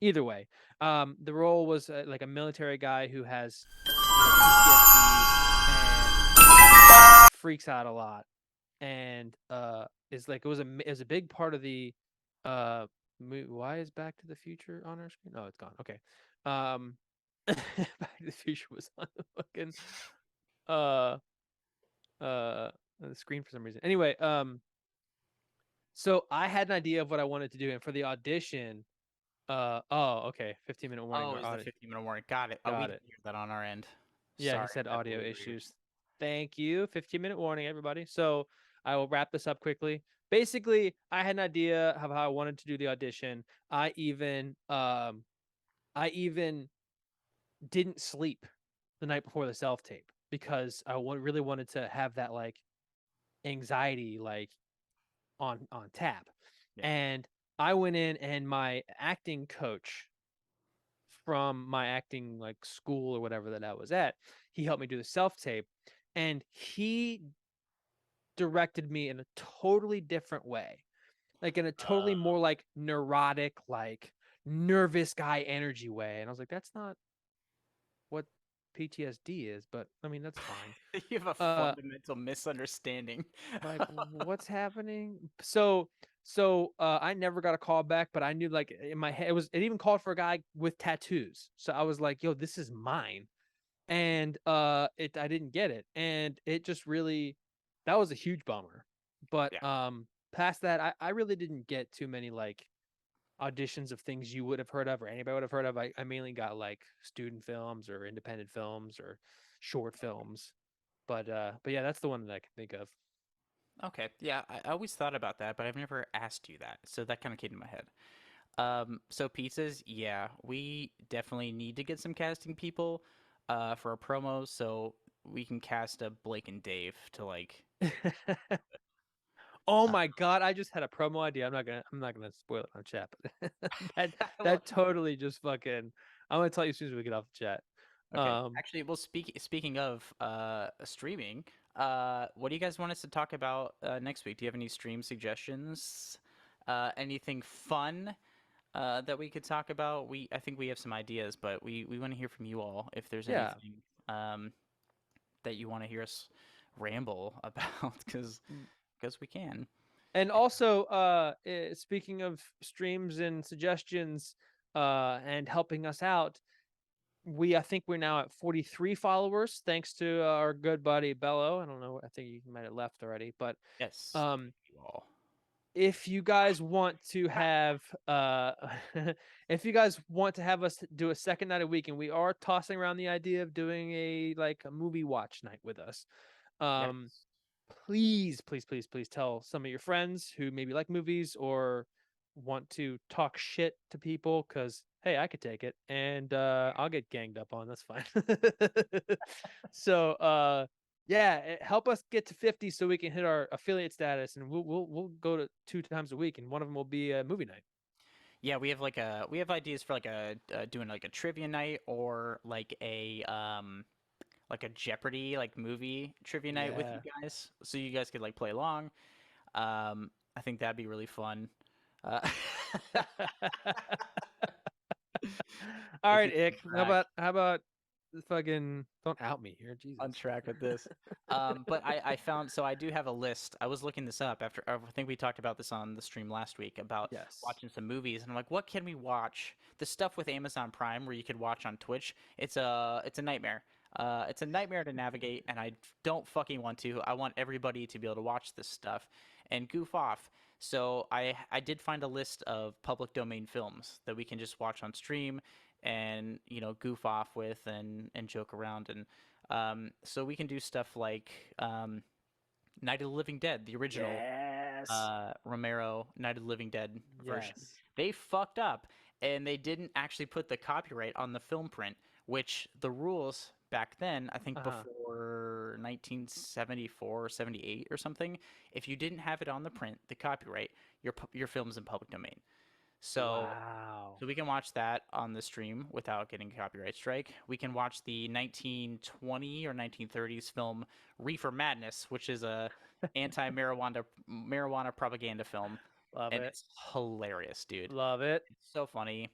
Either way, the role was like a military guy who has, PTSD and freaks out a lot, and is like it was a big part of the uh why is Back to the Future on our screen? Oh, it's gone. Okay. Um Back to the Future was on the fucking uh the screen for some reason. Anyway, so I had an idea of what I wanted to do, and for the audition, okay, 15-minute warning Oh, or is the audit. 15-minute warning? Got it. Oh, we Got didn't it. hear that on our end. Yeah, he Sorry, said I audio believe you. issues. Thank you. 15-minute warning, everybody. So I will wrap this up quickly. Basically, I had an idea of how I wanted to do the audition. I even didn't sleep the night before the self tape because really wanted to have that like anxiety like on tap. Yeah. And I went in, and my acting coach from my acting like school or whatever that I was at, he helped me do the self tape, and he directed me in a totally different way, like in a totally Uh, more like neurotic, like nervous guy energy way. And I was like, that's not what PTSD is, but I mean, that's fine. you have a Uh, fundamental misunderstanding. like what's happening? So I never got a call back, but I knew like in my head it even called for a guy with tattoos. So I was like, yo, this is mine. And it I didn't get it, and it just really, that was a huge bummer. But Yeah. past that, I really didn't get too many like auditions of things you would have heard of or anybody would have heard of. I mainly got like student films or independent films or short films. But yeah, that's the one that I can think of. Okay. Yeah, I always thought about that, but I've never asked you that. So that kind of came to my head. So pizzas, yeah, we definitely need to get some casting people for our promos so we can cast a Blake and Dave to like Oh Uh, my god, I just had a promo idea. I'm not gonna spoil it on chat, but that well, that totally just fucking. I'm gonna tell you as soon as we get off the chat. okay. Actually, well, speaking of streaming, what do you guys want us to talk about next week? Do you have any stream suggestions? Anything fun that we could talk about? I think we have some ideas, but we want to hear from you all if there's Yeah. anything that you want to hear us ramble about, because we can. And also, speaking of streams and suggestions, and helping us out, I think we're now at 43 followers, thanks to our good buddy Bello. I don't know, I think he might have left already, but Yes, thank um, you all. if you guys want to have, if you guys want to have us do a second night a week, and we are tossing around the idea of doing a movie watch night with us. Yes. Um, please, please, please, please tell some of your friends who maybe like movies or want to talk shit to people, because hey, I could take it, and I'll get ganged up on. That's fine. So yeah, help us get to 50 so we can hit our affiliate status, and we'll go to 2 times a week, and one of them will be a movie night. Yeah, we have ideas for like a doing like a trivia night or like a Jeopardy like movie trivia night with you Yeah. guys, so you guys could like play along. I think that'd be really fun. Uh, All let's right, see Ick. on How track. about how about fucking don't out me here, On Jesus. track with this. But I found, so I do have a list. I was looking this up after, I think we talked about this on the stream last week about Yes. watching some movies, and I'm like, what can we watch? The stuff with Amazon Prime where you could watch on Twitch, it's a nightmare. It's a nightmare to navigate, and I don't fucking want to. I want everybody to be able to watch this stuff and goof off. So I did find a list of public domain films that we can just watch on stream and goof off with and joke around, and so we can do stuff like Night of the Living Dead, the original Yes. Romero Night of the Living Dead version. Yes. They fucked up and they didn't actually put the copyright on the film print, which the rules back then, I think Uh-huh. before 1974 or 78 or something, if you didn't have it on the print, the copyright, your film's in public domain. So Wow. so we can watch that on the stream without getting a copyright strike. We can watch the 1920 or 1930s film Reefer Madness, which is a anti-marijuana propaganda film, Love and it. it's hilarious, dude. Love it. It's so funny.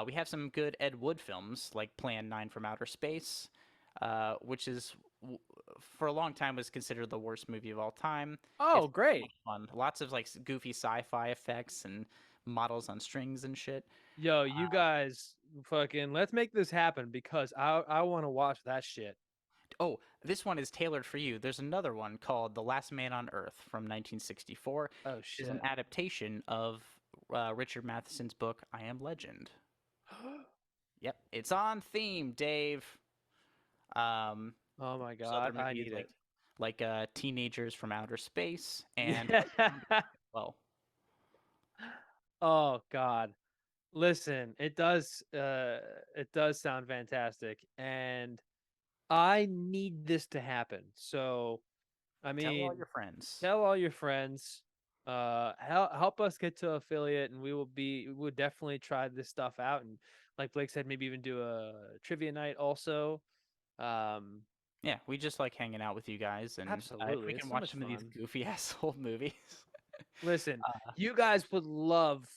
We have some good Ed Wood films like Plan 9 from Outer Space, which is for a long time was considered the worst movie of all time. Oh, It's so great. much fun. Lots of like goofy sci-fi effects and models on strings and shit. Yo, you guys fucking let's make this happen, because I want to watch that shit. Oh, this one is tailored for you. There's another one called The Last Man on Earth from 1964, Oh which is an shit. adaptation of Richard Matheson's book I Am Legend. Yep, it's on theme, Dave. Um, Oh my there's other god, I movies need it. like Teenagers from Outer Space and Yeah. well, Oh god. Listen, it does sound fantastic, and I need this to happen. So, I tell all mean, your friends. tell all your friends. Help us get to affiliate, and we will definitely try this stuff out, and like Blake said, maybe even do a trivia night also. Um, Yeah, we just like hanging out with you guys, and if Absolutely, we it's can so watch much some of these fun. goofy ass old movies. Listen, uh, you guys would love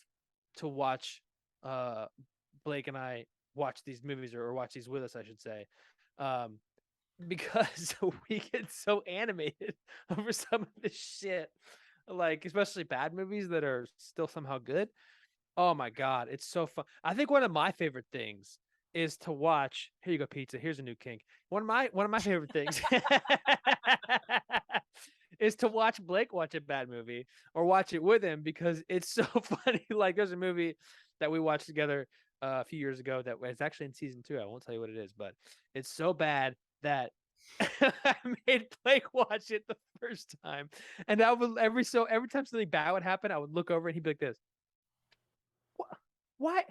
to watch uh Blake and I watch these movies, or watch these with us, I should say. Um, because we get so animated over some of this shit. Like, especially bad movies that are still somehow good. Oh my god, it's so fun. I think one of my favorite things is to watch. Here you go, pizza. Here's a new kink. One of my favorite things is to watch Blake watch a bad movie, or watch it with him, because it's so funny. Like, there's a movie that we watched together a few years ago that was actually in season 2. I won't tell you what it is, but it's so bad that I made Blake watch it the first time, and I would every time something bad would happen, I would look over and he'd be like this. What?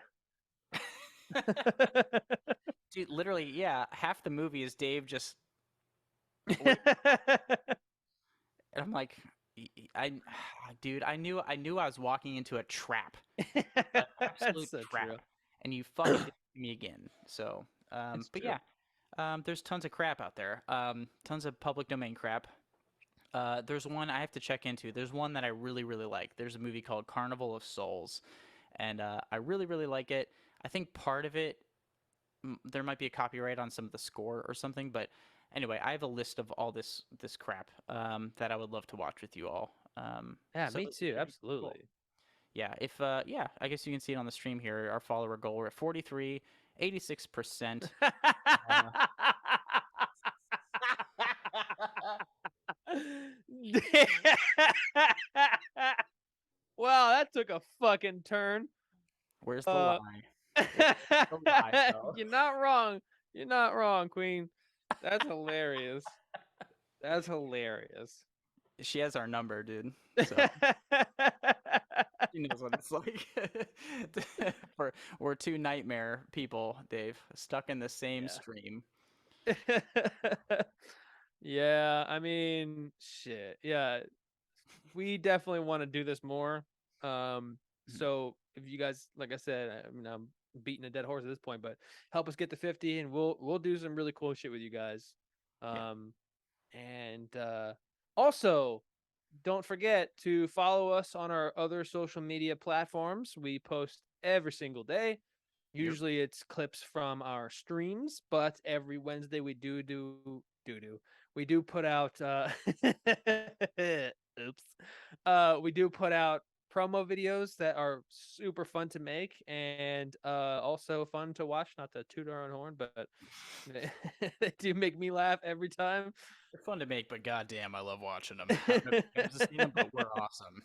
Dude, literally, yeah, half the movie is Dave just wait, and I'm like, I, dude, I knew I was walking into a trap, an That's absolute so true. trap, and you fucking did it to me again. So, It's but true. yeah, there's tons of crap out there. Tons of public domain crap. There's one I have to check into. There's one that I really, really like. There's a movie called Carnival of Souls, and I really, really like it. I think part of it, there might be a copyright on some of the score or something, but anyway, I have a list of all this crap that I would love to watch with you all. Yeah, So me too. it'd be cool. Absolutely. Yeah, if yeah, I guess you can see it on the stream here. Our follower goal, we're at 43, 86%. Uh, Wow, that took a fucking turn. where's the Uh, lie? Where's the lie, bro? you're not wrong. You're not wrong, Queen. That's hilarious. That's hilarious. She has our number, dude. So she knows what it's like. We're two nightmare people, Dave, stuck in the same Yeah. stream. Yeah, I mean, shit. Yeah, we definitely want to do this more. Mhm. So if you guys, like I said, I mean, I'm beating a dead horse at this point, but help us get to 50, and we'll do some really cool shit with you guys. Yeah. Um, and also, don't forget to follow us on our other social media platforms. We post every single day. Yep. Usually it's clips from our streams, but every Wednesday we do put out oops. We do put out promo videos that are super fun to make and also fun to watch, not to toot our own horn, but they do make me laugh every time. They're fun to make, but goddamn, I love watching them. I don't know if you guys have seen them, but we're awesome.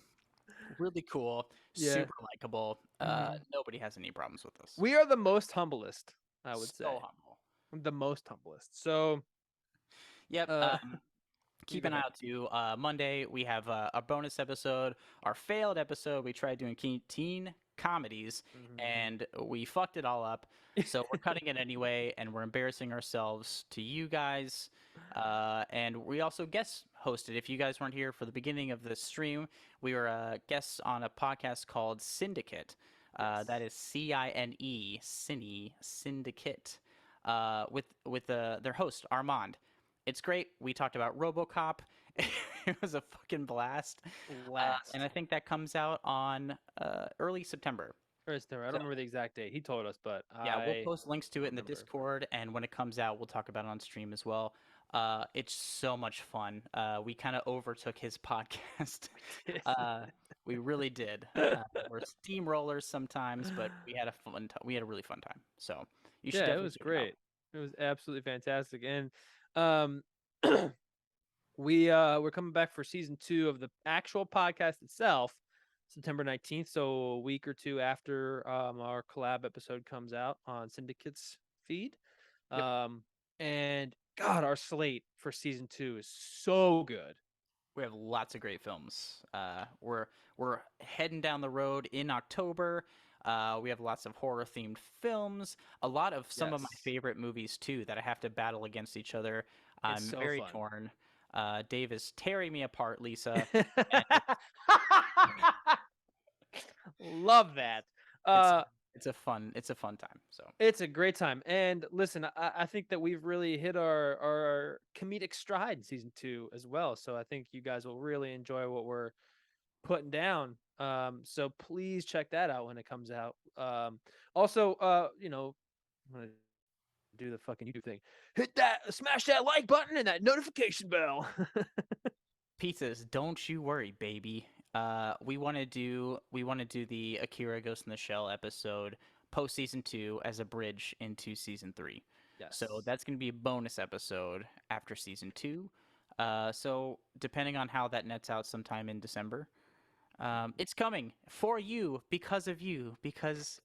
Really cool, Yeah. super likable. Mhm. Nobody has any problems with us. We are the most humblest, I would So say. humble. The most humblest. So, Yep. uh, you Keep go an eye ahead. out to Monday. We have a bonus episode, our failed episode. We tried doing teen comedies Mhm. and we fucked it all up. So we're cutting it anyway, and we're embarrassing ourselves to you guys. And we also guest hosted. If you guys weren't here for the beginning of the stream, we were guests on a podcast called Syndicate. That Yes. is Cine Syndicate. With their host Armand. It's great. We talked about RoboCop. It was a fucking blast. And I Last. think that comes out on early September. First, I don't So remember the exact date. He told us, but yeah, we'll I post links to it don't in the remember. Discord, and when it comes out, we'll talk about it on stream as well. It's so much fun. We kind of overtook his podcast. We uh, we really did. We're steamrollers sometimes, but did. we had a we had a really fun time. So you should Yeah, it definitely was check it out. great. It was absolutely fantastic. And um we're coming back for season 2 of the actual podcast itself, September 19th, so a week or two after our collab episode comes out on Syndicate's feed. Yep. Um and God, our slate for season 2 is so good. We have lots of great films. We're heading down the road in October. We have lots of horror themed films. A lot of some of my Yes. favorite movies too that I have to battle against each other. It's I'm so very fun. torn. Dave is tearing me apart, Lisa, and it's Love that. it's Uh it's a fun time. So It's a great time. And listen, I think that we've really hit our comedic stride in season 2 as well. So I think you guys will really enjoy what we're putting down. So please check that out when it comes out. Also, I'm gonna do the fucking YouTube thing. Hit that, smash that like button and that notification bell. pizzas, don't you worry, baby. We want to do the Akira Ghost in the Shell episode post season 2 as a bridge into season 3. So Yes. that's going to be a bonus episode after season 2. So depending on how that nets out sometime in December, Mhm. it's coming for you, because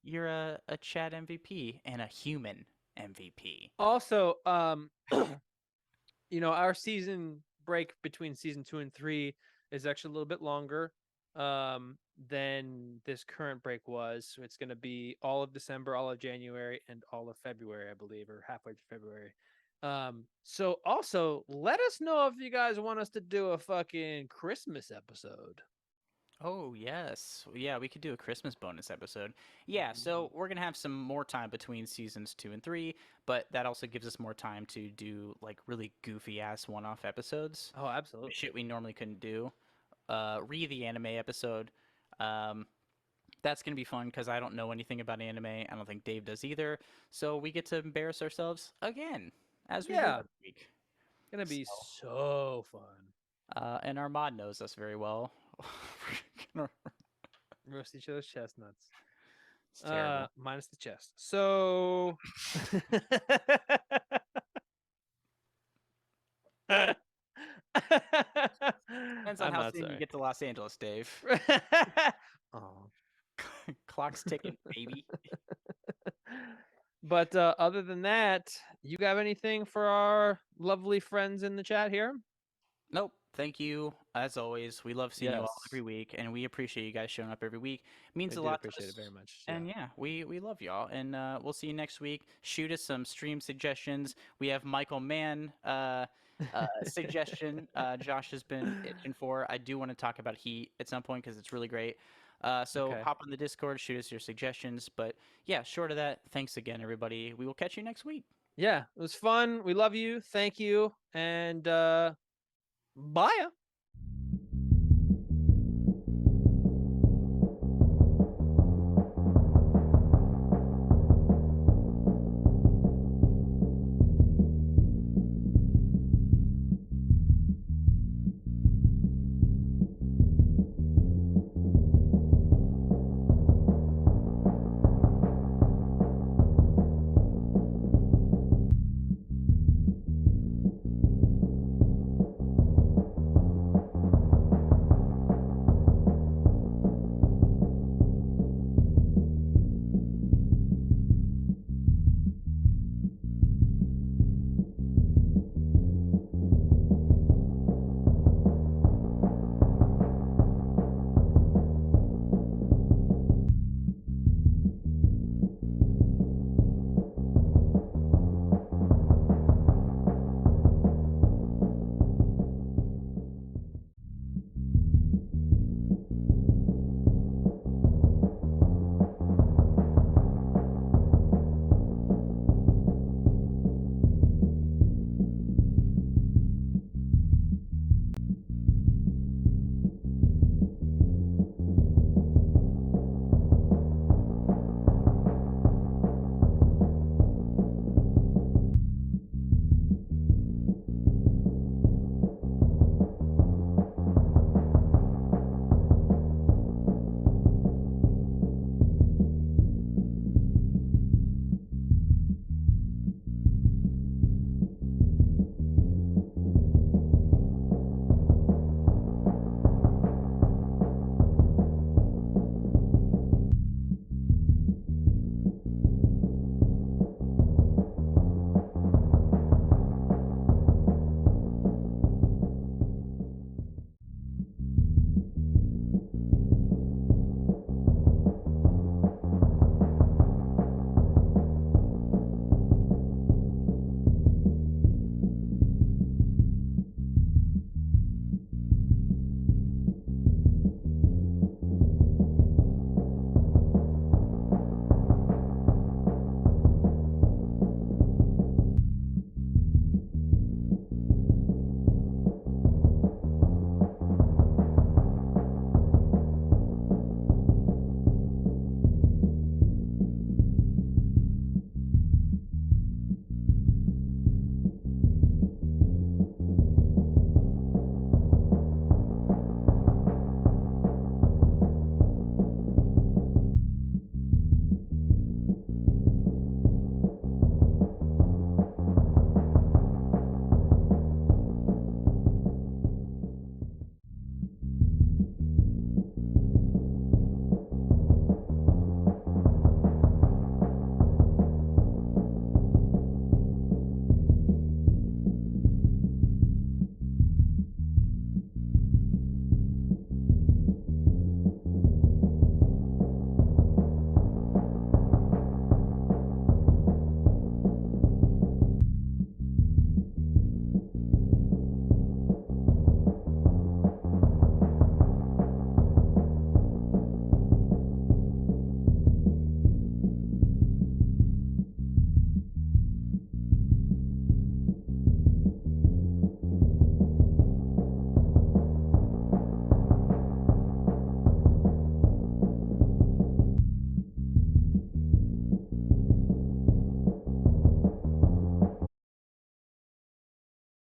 you're a chat MVP and a human MVP. Also, our season break between season 2 and 3 is actually a little bit longer than this current break was. So it's going to be all of December, all of January, and all of February, I believe, or halfway through February. So also let us know if you guys want us to do a fucking Christmas episode. Oh, yes. Yeah, we could do a Christmas bonus episode. Yeah, so we're going to have some more time between seasons 2 and 3, but that also gives us more time to do like really goofy ass one-off episodes. Oh, absolutely. Shit we normally couldn't do. The anime episode. Um, that's going to be fun because I don't know anything about anime. I don't think Dave does either. So we get to embarrass ourselves again, as we do Yeah, every week. gonna So, be so fun. and our mod knows us very well. Roast each other's chestnuts. It's terrible. Minus the chest. So Depends on I'm how not soon you sorry. get to Los Angeles, Dave. Oh. Clock's ticking, baby. But other than that, you got anything for our lovely friends in the chat here? Nope. Thank you. As always, we love seeing you all Yes, every week, and we appreciate you guys showing up every week. It means we a do lot to appreciate it us. very much. Yeah. And yeah, we love y'all. And we'll see you next week. Shoot us some stream suggestions. We have Michael Mann suggestion Josh has been itching for. I do want to talk about Heat at some point because it's really great. So Okay. hop on the Discord, shoot us your suggestions. But yeah, short of that, thanks again, everybody. We will catch you next week. Yeah, it was fun. We love you. Thank you. And bye.